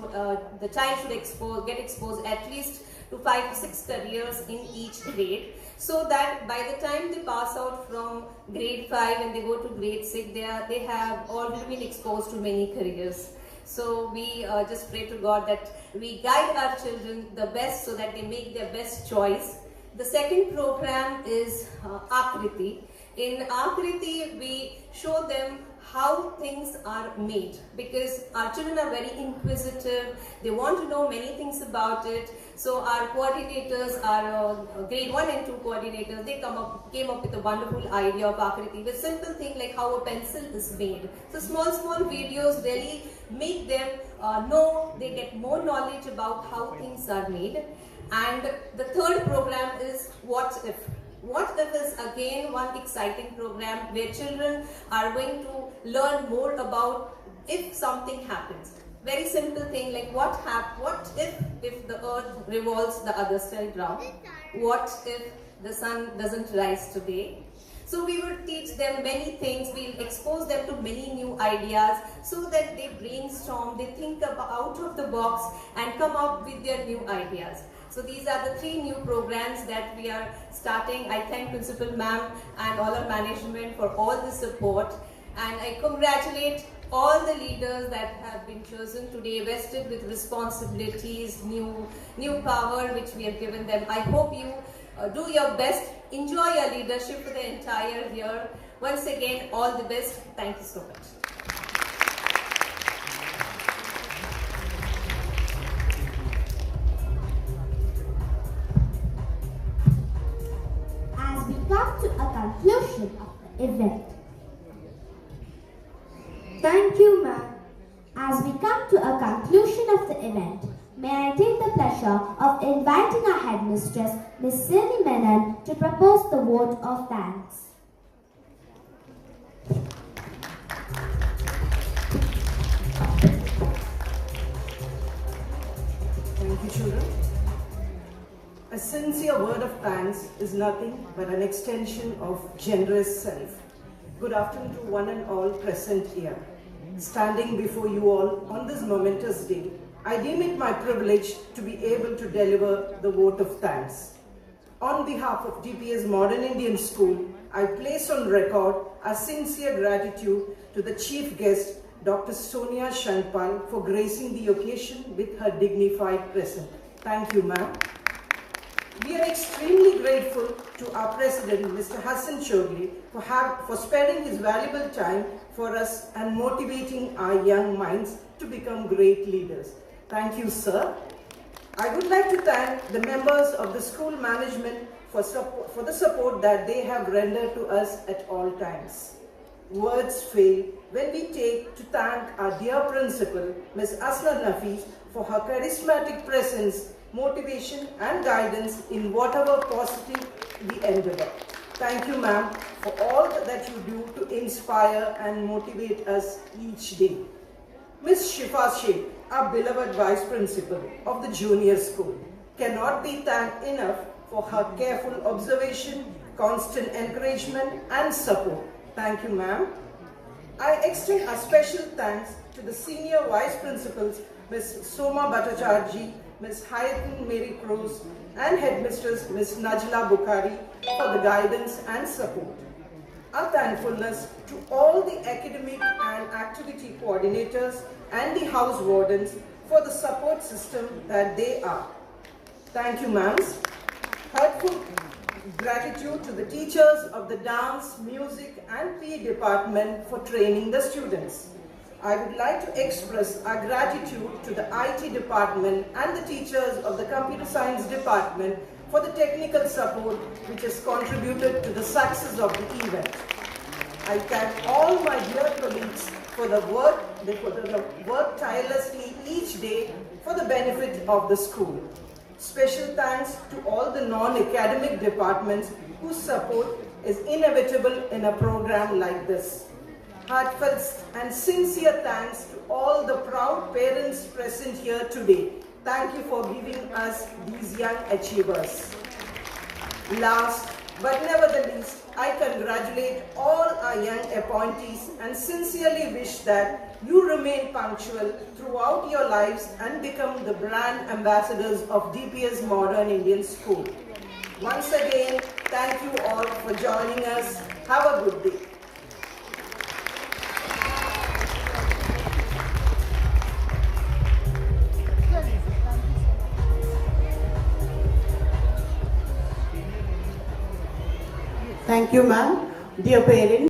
S19: the child should get exposed at least to 5 to 6 careers in each grade, so that by the time they pass out from grade 5 and they go to grade 6, they have already been exposed to many careers. So we just pray to God that we guide our children the best so that they make their best choice. The second program is Akriti. In Akriti, we show them how things are made, because our children are very inquisitive. They want to know many things about it. So our coordinators, our grade 1 and 2 coordinators, they came up with a wonderful idea of Akriti with simple thing like how a pencil is made. So small videos really make them know, they get more knowledge about how things are made. And the third program is What If. What If is again one exciting program where children are going to learn more about if something happens. Very simple thing like what if the earth revolves the other side round? What if the sun doesn't rise today? So we will teach them many things, we'll expose them to many new ideas so that they brainstorm, they think out of the box and come up with their new ideas. So these are the 3 new programs that we are starting. I thank Principal Ma'am and all our management for all the support, and I congratulate all the leaders that have been chosen today, vested with responsibilities, new power which we have given them. I hope you do your best, enjoy your leadership for the entire year. Once again, all the best. Thank you so much.
S3: As we come to a conclusion of the event.
S2: Thank you, ma'am.
S3: As we come to a conclusion of the event, may I take the pleasure of inviting our headmistress, Ms. Cindy Menon, to propose the vote of thanks.
S14: Thank you, children. A sincere word of thanks is nothing but an extension of generous self. Good afternoon to one and all present here. Standing before you all on this momentous day, I deem it my privilege to be able to deliver the vote of thanks. On behalf of Dps-Modern Indian School, I place on record our sincere gratitude to the chief guest, Dr. Sonia Shankpal, for gracing the occasion with her dignified presence. Thank you, ma'am. We are extremely grateful to our president, Mr. Hassan Chogli, for sparing his valuable time for us and motivating our young minds to become great leaders. Thank you, sir. I would like to thank the members of the school management for the support that they have rendered to us at all times. Words fail when we take to thank our dear principal, Ms. Asna Nafis, for her charismatic presence, motivation and guidance in whatever positive we endeavor. Thank you, ma'am, for all that you do to inspire and motivate us each day. Ms. Shifa Sheikh, our beloved Vice Principal of the Junior School, cannot be thanked enough for her careful observation, constant encouragement and support. Thank you, ma'am. I extend a special thanks to the Senior Vice Principals, Ms. Soma Bhattacharjee, Ms. Hayatun Mary Cruz, and Headmistress Ms. Najla Bukhari for the guidance and support. Our thankfulness to all the academic and activity coordinators and the house wardens for the support system that they are. Thank you, ma'ams. Heartfelt gratitude to the teachers of the dance, music and PE department for training the students. I would like to express our gratitude to the IT department and the teachers of the computer science department for the technical support which has contributed to the success of the event. I thank all my dear colleagues for the work tirelessly each day for the benefit of the school. Special thanks to all the non-academic departments whose support is inevitable in a program like this. Heartfelt and sincere thanks to all the proud parents present here today. Thank you for giving us these young achievers. Last but never the least, I congratulate all our young appointees and sincerely wish that you remain punctual throughout your lives and become the brand ambassadors of Dps-Modern Indian School. Once again, thank you all for joining us. Have a good day.
S10: Thank you, ma'am. Dear parents,